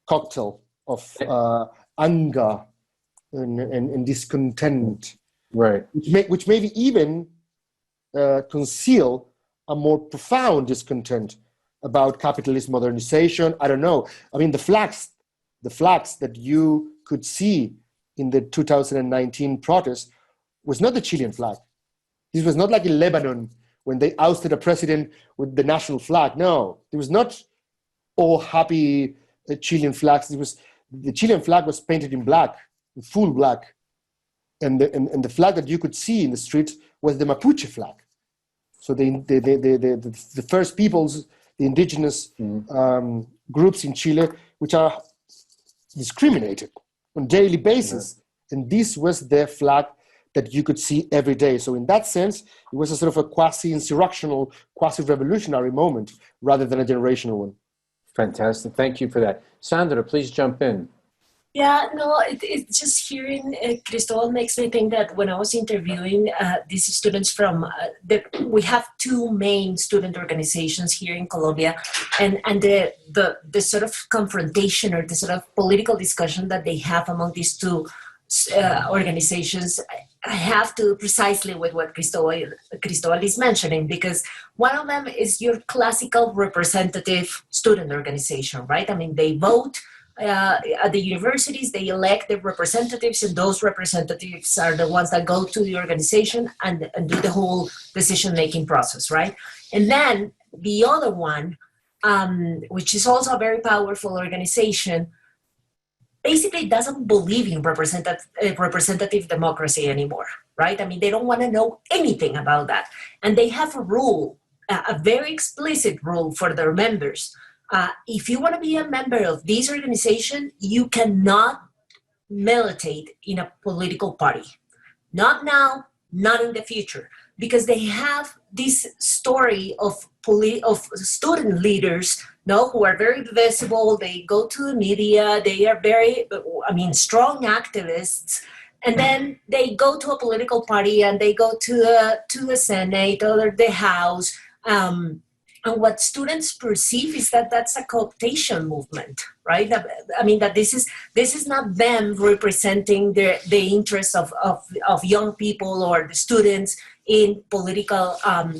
cocktail of anger and discontent, right? Which maybe even conceal a more profound discontent about capitalist modernization. I don't know. I mean, the flags that you could see in the 2019 protests was not the Chilean flag. This was not like in Lebanon when they ousted a president with the national flag. No, it was not all happy Chilean flags. The Chilean flag was painted in black, in full black. And the flag that you could see in the street was the Mapuche flag. So the first peoples, the indigenous groups in Chile, which are discriminated on a daily basis. And this was their flag that you could see every day. So in that sense, it was a sort of a quasi-insurrectional, quasi-revolutionary moment rather than a generational one. Fantastic. Thank you for that. Sandra, please jump in. Yeah, no, it's just hearing Cristóbal makes me think that when I was interviewing these students from, we have two main student organizations here in Colombia, and the sort of confrontation or the sort of political discussion that they have among these two organizations, I have to precisely with what Cristóbal is mentioning, because one of them is your classical representative student organization, right? I mean, they vote. At the universities, they elect the representatives, and those representatives are the ones that go to the organization and do the whole decision-making process, right? And then the other one, which is also a very powerful organization, basically doesn't believe in representative democracy anymore, right? I mean, they don't want to know anything about that. And they have a rule, a very explicit rule for their members. If you want to be a member of this organization, you cannot militate in a political party. Not now, not in the future, because they have this story of student leaders, who are very visible. They go to the media. They are very, strong activists. And then they go to a political party and they go to the Senate or the House. And what students perceive is that that's a cooptation movement, right? I mean, that this is not them representing the interests of young people or the students in political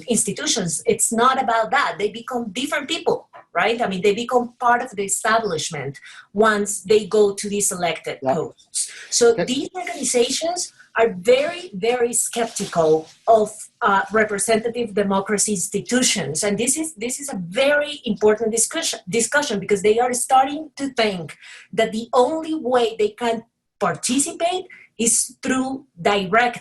institutions. It's not about that. They become different people, right? I mean, they become part of the establishment once they go to these elected posts. So these organizations are very, very skeptical of representative democracy institutions. And this is a very important discussion because they are starting to think that the only way they can participate is through direct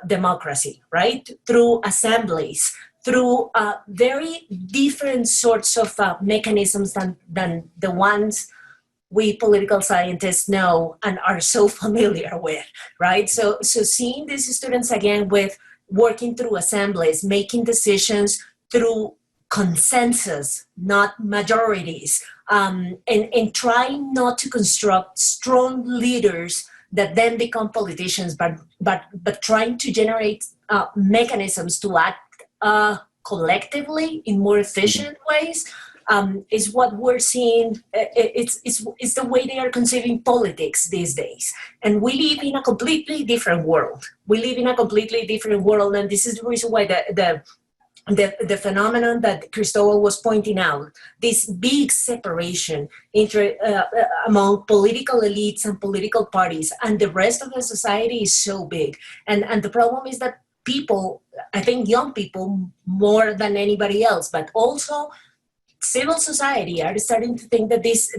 democracy, right? Through assemblies, through very different sorts of mechanisms than the ones we political scientists know and are so familiar with, right? So seeing these students again with working through assemblies, making decisions through consensus, not majorities, and trying not to construct strong leaders that then become politicians, but trying to generate mechanisms to act collectively in more efficient ways. Is what we're seeing. It's the way they are conceiving politics these days. And we live in a completely different world. And this is the reason why the phenomenon that Cristóbal was pointing out, this big separation among political elites and political parties and the rest of the society is so big. And the problem is that people, I think young people more than anybody else, but also civil society are starting to think that this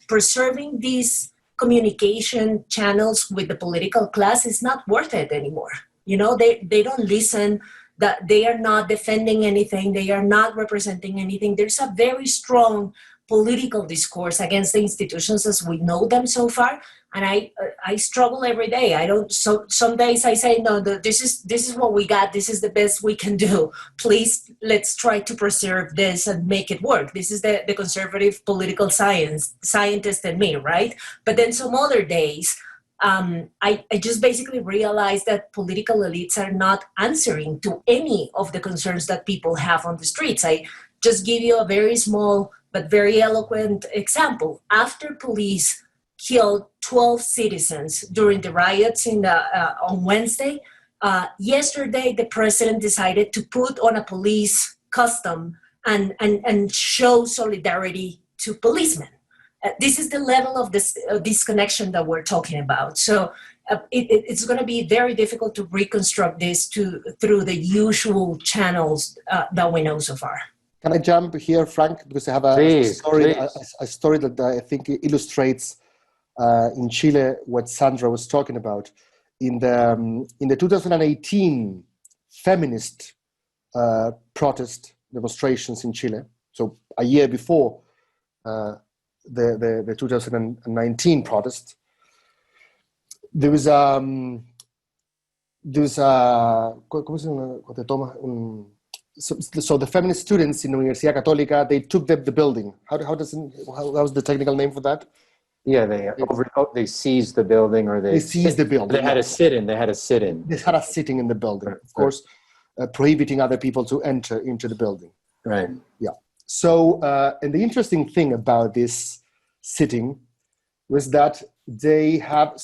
preserving these communication channels with the political class is not worth it anymore. They don't listen, that they are not defending anything, they are not representing anything. There's a very strong political discourse against the institutions as we know them so far. And I struggle every day. Some days I say, no, this is what we got. This is the best we can do. Please, let's try to preserve this and make it work. This is the conservative political scientist in me, right? But then some other days, I just basically realize that political elites are not answering to any of the concerns that people have on the streets. I just give you a very small but very eloquent example. After police killed 12 citizens during the riots on Wednesday, yesterday the president decided to put on a police costume and show solidarity to policemen. This is the level of this disconnection that we're talking about. So it's going to be very difficult to reconstruct this through the usual channels that we know so far. Can I jump here, Frank? Because I have a story that I think illustrates in Chile what Sandra was talking about. In the 2018 feminist protest demonstrations in Chile, so a year before the 2019 protest, there was ¿cómo se llama? so the feminist students in Universidad Católica, they took the building. How's the technical name for that? Yeah, they seized the building, or they seized the building. They had a sit-in. They had a sit-in. They had a sitting in the building, of course, prohibiting other people to enter into the building. Right. Yeah. So, and the interesting thing about this sitting was that they have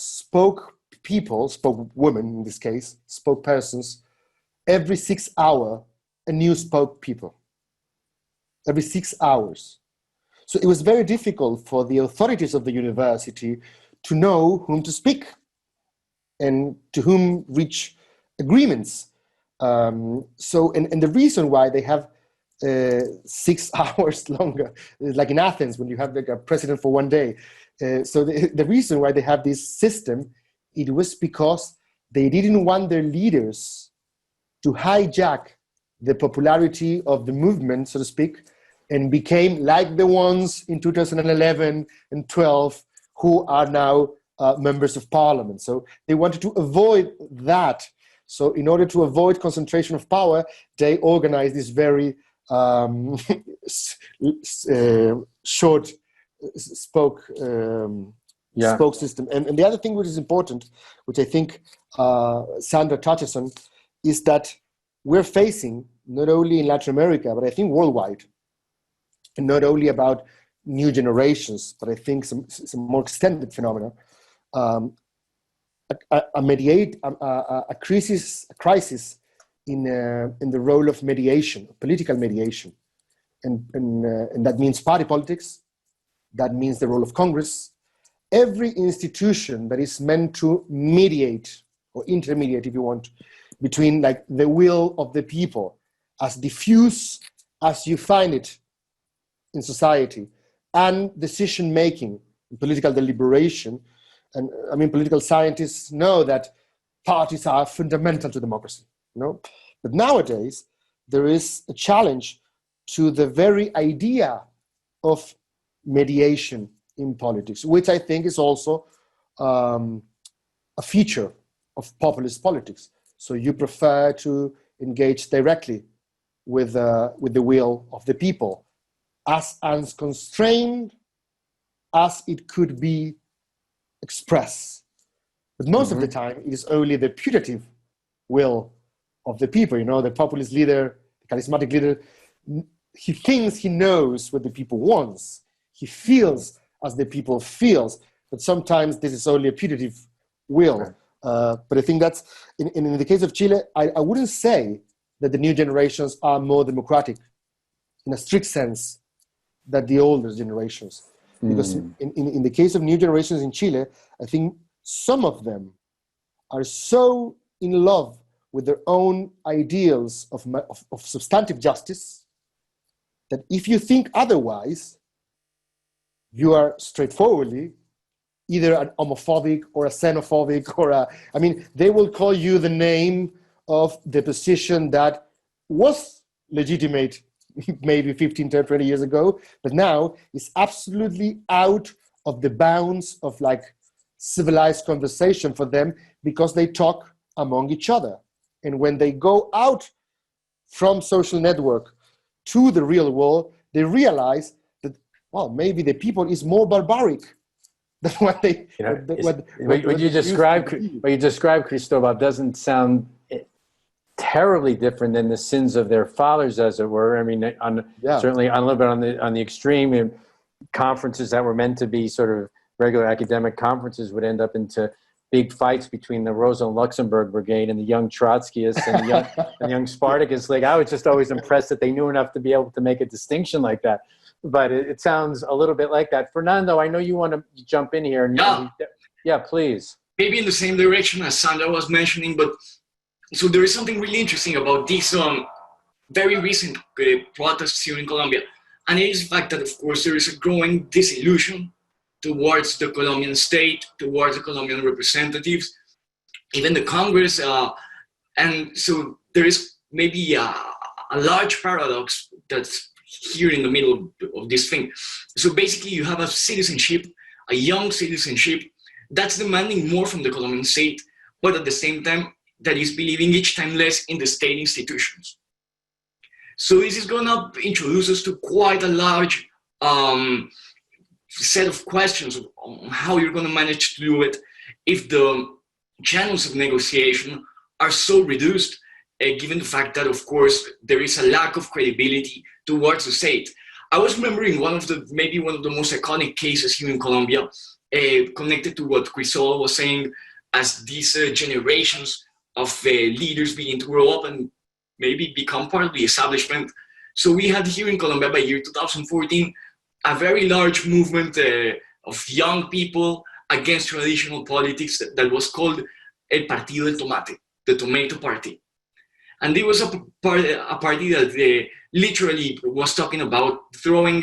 women in this case, spokespersons, every 6 hours, a new spokespeople. Every 6 hours. So it was very difficult for the authorities of the university to know whom to speak and to whom reach agreements. And the reason why they have 6 hours longer, like in Athens when you have like a president for one day. So the reason why they have this system, it was because they didn't want their leaders to hijack the popularity of the movement, so to speak, and became like the ones in 2011 and 12 who are now members of parliament. So they wanted to avoid that. So in order to avoid concentration of power, they organized this very short spoke system. And the other thing which is important, which I think Sandra touches on, is that we're facing, not only in Latin America, but I think worldwide, and not only about new generations, but I think some more extended phenomena, a crisis in the role of mediation, political mediation, and that means party politics. That means the role of Congress. Every institution that is meant to mediate or intermediate, if you want, between like the will of the people, as diffuse as you find it in society, and decision making, political deliberation. And I mean, political scientists know that parties are fundamental to democracy. But nowadays there is a challenge to the very idea of mediation in politics, which I think is also a feature of populist politics. So you prefer to engage directly with the will of the people, as unconstrained as it could be expressed. But most of the time, it is only the putative will of the people. The populist leader, the charismatic leader, he thinks he knows what the people wants. He feels as the people feels, but sometimes this is only a putative will. But I think that's, in the case of Chile, I wouldn't say that the new generations are more democratic in a strict sense than the older generations. Because in the case of new generations in Chile, I think some of them are so in love with their own ideals of substantive justice that if you think otherwise, you are straightforwardly either an homophobic or a xenophobic they will call you the name of the position that was legitimate maybe 15, 10, 20 years ago, but now is absolutely out of the bounds of like civilized conversation for them because they talk among each other. And when they go out from social network to the real world, they realize that, well, maybe the people is more barbaric than what they... What you describe, Cristóbal, doesn't sound terribly different than the sins of their fathers, as it were. I mean, certainly a little bit on the extreme, conferences that were meant to be sort of regular academic conferences would end up into big fights between the Rosa Luxemburg Brigade and the young Trotskyists and the young Spartacists. Like, I was just always impressed that they knew enough to be able to make a distinction like that. But it sounds a little bit like that. Fernando, I know you want to jump in here. Yeah, please. Maybe in the same direction as Sandra was mentioning, but so there is something really interesting about these very recent protests here in Colombia. And it is the fact that, of course, there is a growing disillusion towards the Colombian state, towards the Colombian representatives, even the Congress. And so there is maybe a large paradox that's here in the middle of this thing. So basically you have a citizenship, a young citizenship, that's demanding more from the Colombian state, but at the same time, that is believing each time less in the state institutions. So this is going to introduce us to quite a large set of questions on how you're going to manage to do it if the channels of negotiation are so reduced, given the fact that, of course, there is a lack of credibility towards the state. I was remembering maybe one of the most iconic cases here in Colombia, connected to what Cristóbal was saying, as these generations of leaders begin to grow up and maybe become part of the establishment. So we had here in Colombia by year 2014, a very large movement of young people against traditional politics that was called El Partido del Tomate, the Tomato Party. And it was a party that literally was talking about throwing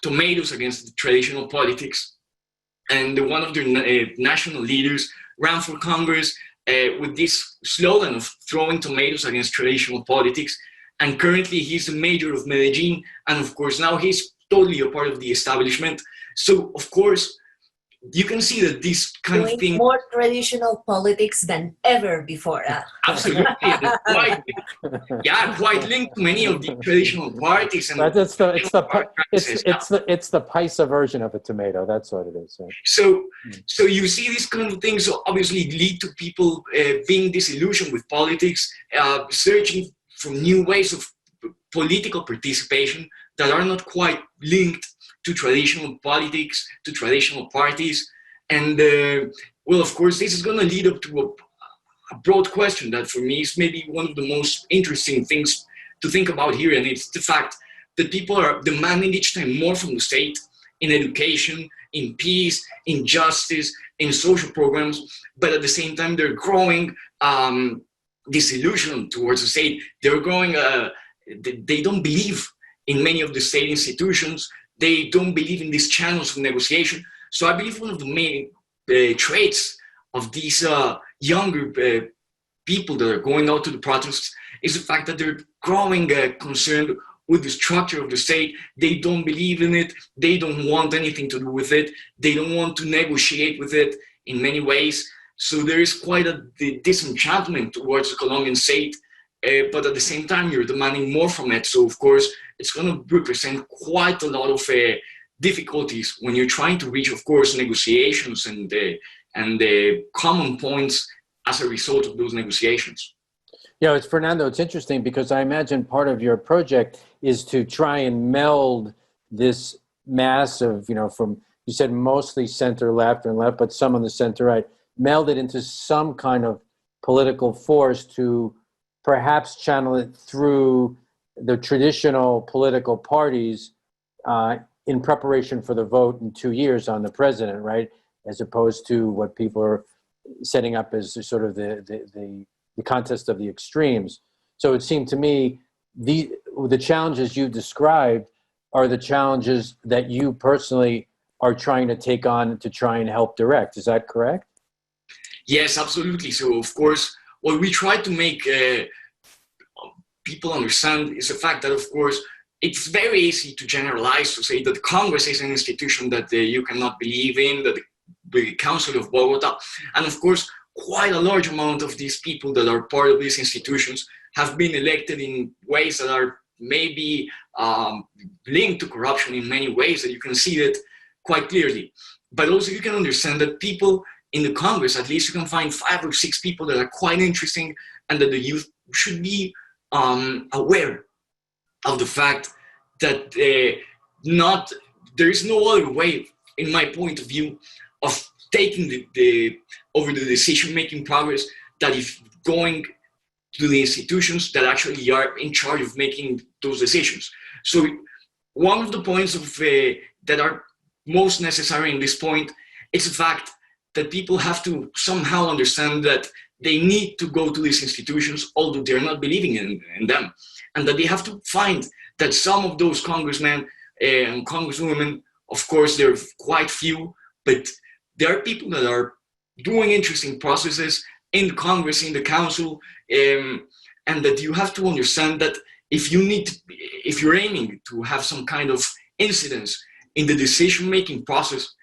tomatoes against the traditional politics. And one of their national leaders ran for Congress with this slogan of throwing tomatoes against traditional politics. And currently he's the mayor of Medellin. And of course, now he's totally a part of the establishment. So of course, you can see that this kind of thing... more traditional politics than ever before. Absolutely. Quite linked to many of the traditional parties. And but it's the paisa version of a tomato. That's what it is. Right? So you see these kind of things obviously lead to people being disillusioned with politics, searching for new ways of political participation that are not quite linked to traditional politics, to traditional parties. And well, of course, this is going to lead up to a broad question that for me is maybe one of the most interesting things to think about here. And it's the fact that people are demanding each time more from the state in education, in peace, in justice, in social programs, but at the same time, they're growing disillusion towards the state. They're growing, they don't believe in many of the state institutions. They don't believe in these channels of negotiation. So I believe one of the main traits of these younger people that are going out to the protests is the fact that they're growing concerned with the structure of the state. They don't believe in it. They don't want anything to do with it. They don't want to negotiate with it in many ways. So there is quite a disenchantment towards the Colombian state. But at the same time, you're demanding more from it. So, of course, it's going to represent quite a lot of difficulties when you're trying to reach, of course, negotiations and common points as a result of those negotiations. Yeah, it's Fernando. It's interesting because I imagine part of your project is to try and meld this mass of, from, you said mostly center left and left, but some on the center right, meld it into some kind of political force to perhaps channel it through the traditional political parties in preparation for the vote in 2 years on the president, right? As opposed to what people are setting up as sort of the contest of the extremes. So it seemed to me the challenges you described are the challenges that you personally are trying to take on to try and help direct. Is that correct? Yes, absolutely. So, of course, what we try to make people understand is the fact that, of course, it's very easy to generalize, to say that Congress is an institution that you cannot believe in, that the Council of Bogota, and of course, quite a large amount of these people that are part of these institutions have been elected in ways that are maybe linked to corruption in many ways, that you can see that quite clearly. But also you can understand that people in the Congress, at least you can find 5 or 6 people that are quite interesting and that the youth should be aware of the fact that there is no other way, in my point of view, of taking over the decision-making progress that if going to the institutions that actually are in charge of making those decisions. So one of the points that are most necessary in this point is the fact that people have to somehow understand that they need to go to these institutions, although they're not believing in them, and that they have to find that some of those congressmen and congresswomen, of course, they're quite few, but there are people that are doing interesting processes in Congress, in the council, and that you have to understand that if you're aiming to have some kind of incidence in the decision-making process,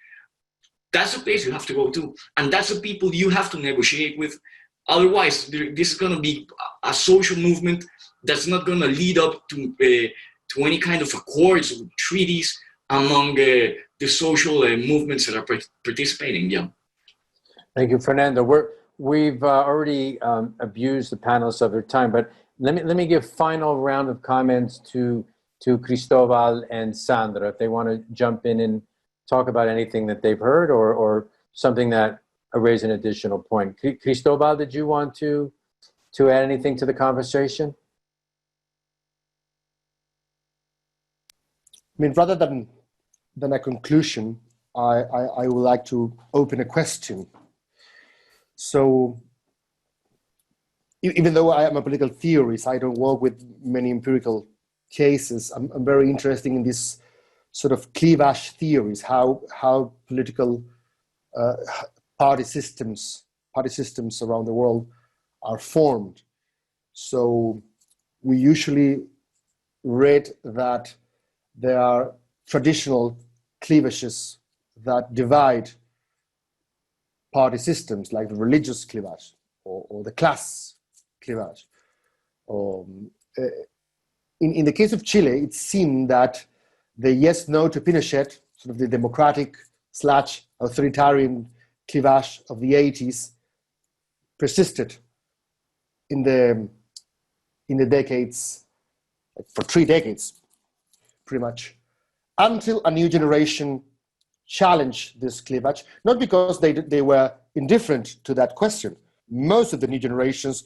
that's the place you have to go to, and that's the people you have to negotiate with, Otherwise, this is going to be a social movement that's not going to lead up to any kind of accords or treaties among the social movements that are participating. Yeah. Thank you, Fernando. We've already abused the panelists of their time, but let me give final round of comments to Cristóbal and Sandra if they want to jump in and talk about anything that they've heard or something that raise an additional point. Cristóbal, did you want to add anything to the conversation? I mean, rather than a conclusion, I would like to open a question. So, even though I am a political theorist, I don't work with many empirical cases. I'm very interested in this sort of cleavage theories, how political party systems around the world are formed. So we usually read that there are traditional cleavages that divide party systems, like the religious cleavage or the class cleavage. In the case of Chile, it seemed that the yes-no to Pinochet, sort of the democratic/authoritarian cleavage of the 80s, persisted in the decades, for 3 decades, pretty much, until a new generation challenged this cleavage, not because they were indifferent to that question. Most of the new generations,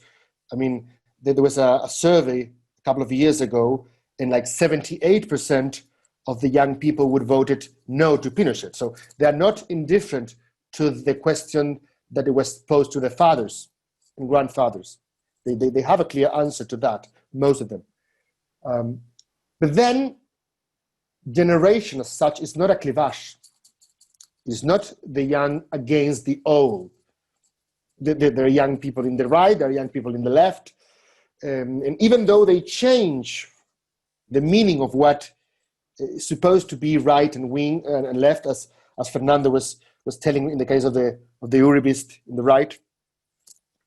I mean, there was a survey a couple of years ago, and like 78% of the young people would voted no to Pinochet. So they are not indifferent to the question that it was posed to their fathers and grandfathers. They have a clear answer to that, most of them. But then, generation as such is not a cleavage. It's not the young against the old. There are young people in the right, there are young people in the left. And even though they change the meaning of what is supposed to be right and wing and left, as Fernando was telling in the case of the Uribist in the right,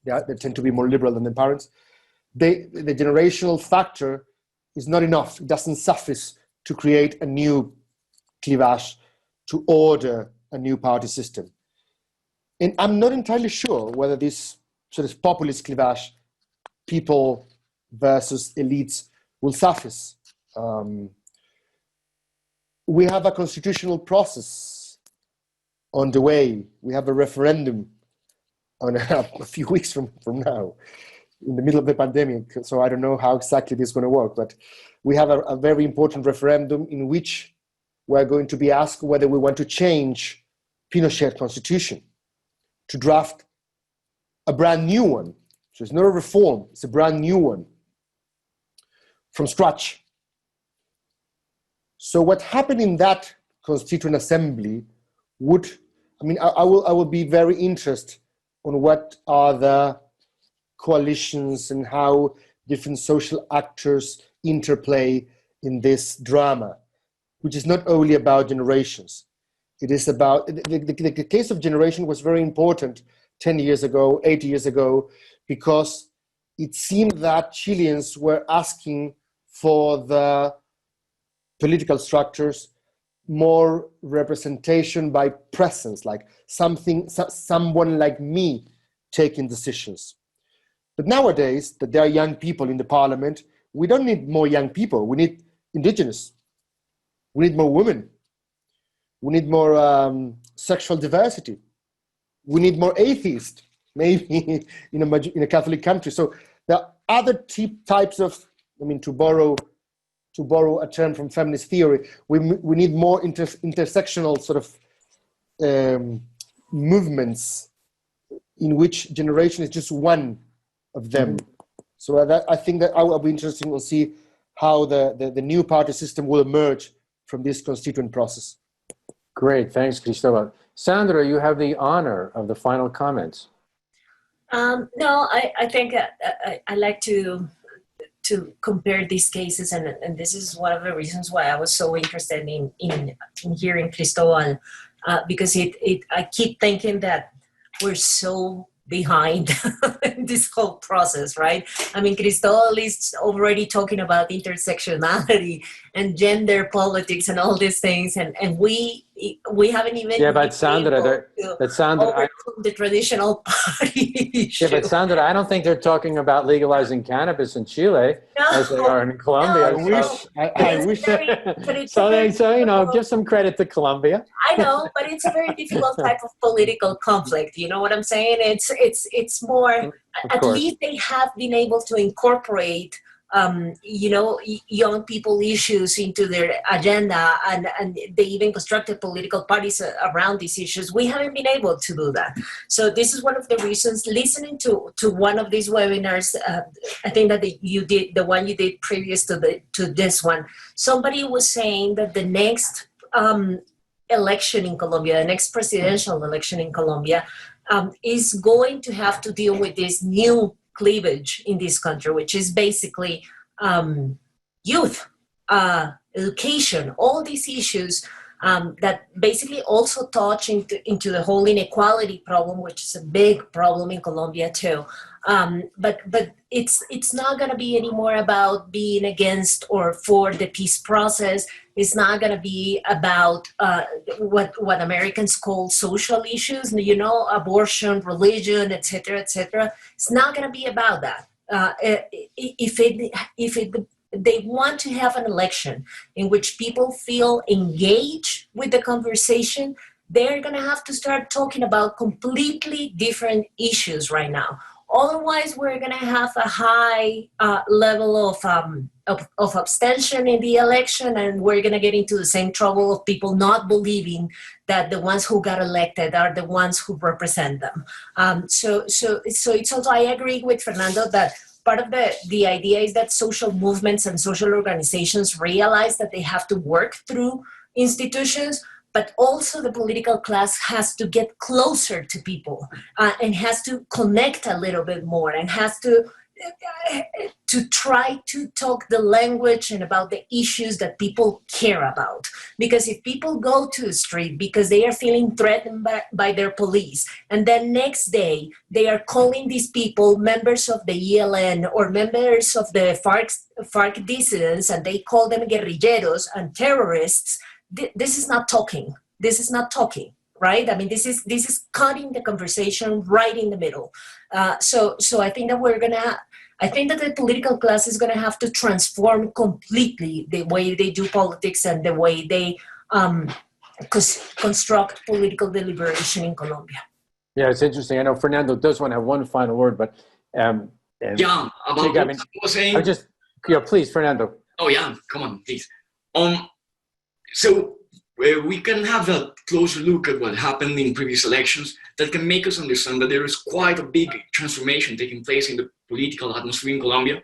they tend to be more liberal than their parents. The generational factor is not enough. It doesn't suffice to create a new cleavage, to order a new party system. And I'm not entirely sure whether this sort of populist cleavage, people versus elites, will suffice. We have a constitutional process on the way. We have a referendum on a few weeks from now, in the middle of the pandemic. So I don't know how exactly this is going to work, but we have a very important referendum in which we're going to be asked whether we want to change Pinochet's constitution, to draft a brand new one. So it's not a reform, it's a brand new one from scratch. So what happened in that Constituent Assembly would, I mean, I will be very interested on what are the coalitions and how different social actors interplay in this drama, which is not only about generations. It is about, the case of generation was very important 10 years ago, 8 years ago, because it seemed that Chileans were asking for the political structures more representation by presence, like someone like me taking decisions. But nowadays, that there are young people in the parliament, we don't need more young people. We need indigenous. We need more women. We need more sexual diversity. We need more atheists, maybe in a Catholic country. So there are other types of, I mean, to borrow a term from feminist theory, we need more intersectional sort of movements in which generation is just one of them. So I think that I will be interested to see how the new party system will emerge from this constituent process. Great, thanks, Cristóbal. Sandra, you have the honor of the final comments. No, I think I like to compare these cases, and this is one of the reasons why I was so interested in hearing Cristóbal, because I keep thinking that we're so behind this whole process, right? I mean, Cristóbal is already talking about intersectionality and gender politics and all these things, and we haven't even but Sandra, overcome the traditional party issue. Yeah, but Sandra, I don't think they're talking about legalizing cannabis in Chile as they are in Colombia. I wish. So give some credit to Colombia. I know, but it's a very difficult type of political conflict. You know what I'm saying? It's more. At least they have been able to incorporate, young people issues into their agenda, and they even constructed political parties around these issues. We haven't been able to do that. So this is one of the reasons. Listening to one of these webinars, I think that the one you did previous to this one, somebody was saying that the next election in Colombia, the next presidential election in Colombia, is going to have to deal with this new cleavage in this country, which is basically youth, education, all these issues that basically also touch into the whole inequality problem, which is a big problem in Colombia too. But it's not going to be anymore about being against or for the peace process. It's not going to be about what Americans call social issues, abortion, religion, etc., etc. It's not going to be about that. If they want to have an election in which people feel engaged with the conversation, they're going to have to start talking about completely different issues right now. Otherwise, we're going to have a high level of abstention in the election, and we're going to get into the same trouble of people not believing that the ones who got elected are the ones who represent them. So it's also, I agree with Fernando that part of the idea is that social movements and social organizations realize that they have to work through institutions, but also the political class has to get closer to people and has to connect a little bit more and has to try to talk the language and about the issues that people care about. Because if people go to the street because they are feeling threatened by their police, and then next day they are calling these people members of the ELN or members of the FARC dissidents, and they call them guerrilleros and terrorists, this is not talking. This is not talking, right? I mean, this is cutting the conversation right in the middle. So I think that I think that the political class is going to have to transform completely the way they do politics and the way they construct political deliberation in Colombia. Yeah, it's interesting. I know Fernando does want to have one final word, but about what I was saying. Please, Fernando. Oh yeah, come on, please. So we can have a closer look at what happened in previous elections that can make us understand that there is quite a big transformation taking place in the political atmosphere in Colombia.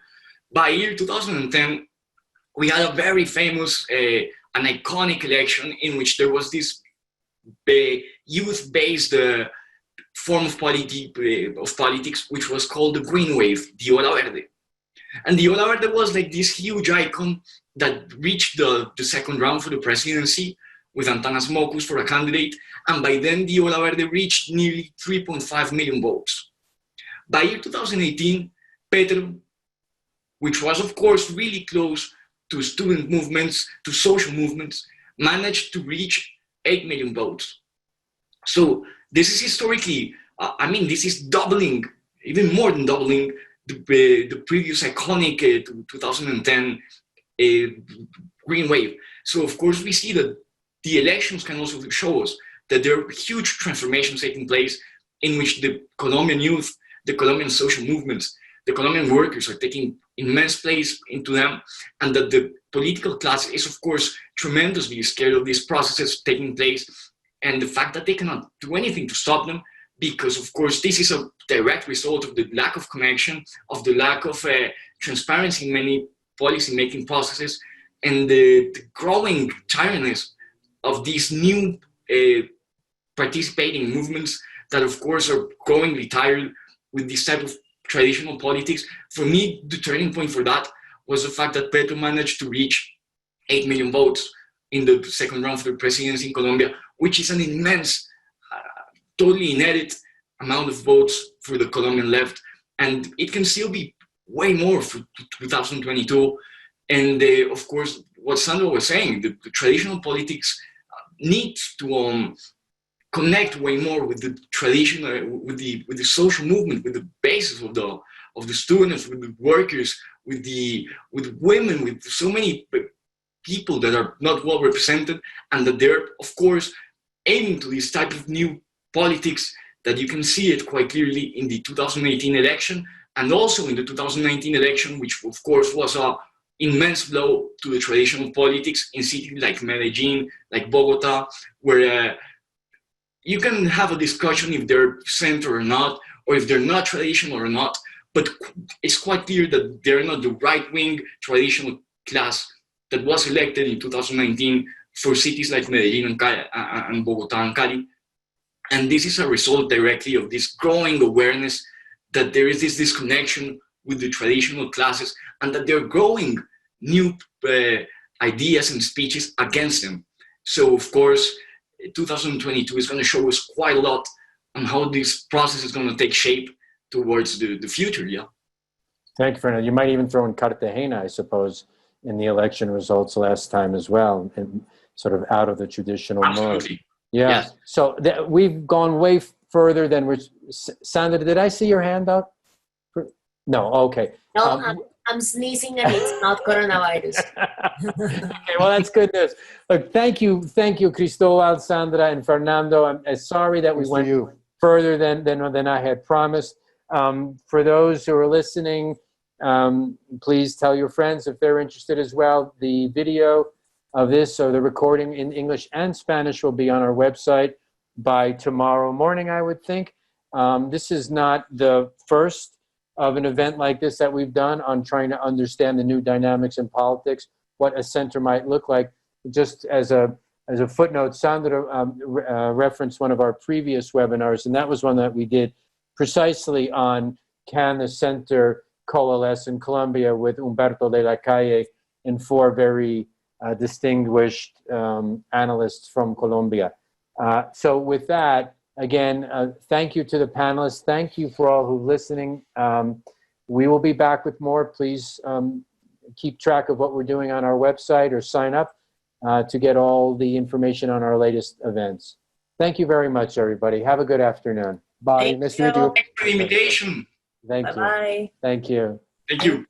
By year 2010, we had a very famous, an iconic election in which there was this youth-based form of politics, which was called the Green Wave, the Ola Verde. And the Ola Verde was like this huge icon that reached the second round for the presidency with Antanas Mocus for a candidate. And by then, the Ola Verde reached nearly 3.5 million votes. By year 2018, Petro, which was, of course, really close to student movements, to social movements, managed to reach 8 million votes. So this is historically, this is doubling, even more than doubling, the previous iconic 2010 Green Wave. So, of course, we see that the elections can also show us that there are huge transformations taking place in which the Colombian youth, the Colombian social movements, the Colombian workers are taking immense place into them, and that the political class is, of course, tremendously scared of these processes taking place, and the fact that they cannot do anything to stop them, because, of course, this is a direct result of the lack of connection, of the lack of transparency in many policy-making processes, and the growing tiredness of these new participating movements that, of course, are growingly tired with this type of traditional politics. For me, the turning point for that was the fact that Petro managed to reach 8 million votes in the second round for the presidency in Colombia, which is an immense, totally inedited, amount of votes for the Colombian left, and it can still be way more for 2022. And of course, what Sandra was saying, the traditional politics needs to connect way more with the traditional, with the social movement, with the basis of the students, with the workers, with women, with so many people that are not well represented, and that they're, of course, aiming to this type of new politics that you can see it quite clearly in the 2018 election, and also in the 2019 election, which of course was a immense blow to the traditional politics in cities like Medellin, like Bogota, where you can have a discussion if they're center or not, or if they're not traditional or not, but it's quite clear that they're not the right-wing traditional class that was elected in 2019 for cities like Medellin and Bogota and Cali. And this is a result directly of this growing awareness that there is this disconnection with the traditional classes, and that they're growing new ideas and speeches against them. So of course, 2022 is going to show us quite a lot on how this process is going to take shape towards the future. Yeah. Thank you, Fernando. You might even throw in Cartagena, I suppose, in the election results last time as well, and sort of out of the traditional mode. Absolutely. Yeah. Yes. So we've gone way further than we're. Sandra, did I see your hand up? No. Okay. No, I'm sneezing and it's not coronavirus. Okay, well, that's good news. Look, thank you, Cristóbal, Sandra, and Fernando. I'm sorry that we went further than I had promised. For those who are listening, please tell your friends if they're interested as well. The video of this, or the recording in English and Spanish, will be on our website by tomorrow morning, I would think. This is not the first of an event like this that we've done on trying to understand the new dynamics in politics, what a center might look like. Just as a footnote, Sandra referenced one of our previous webinars, and that was one that we did precisely on can the center coalesce in Colombia with Humberto de la Calle and four very distinguished analysts from Colombia. So with that, again, thank you to the panelists. Thank you for all who are listening. We will be back with more. Please keep track of what we're doing on our website or sign up to get all the information on our latest events. Thank you very much, everybody. Have a good afternoon. Bye. Thank Nice to meet you. Thanks for the invitation. Thank you. Bye-bye. Thank you. Thank you.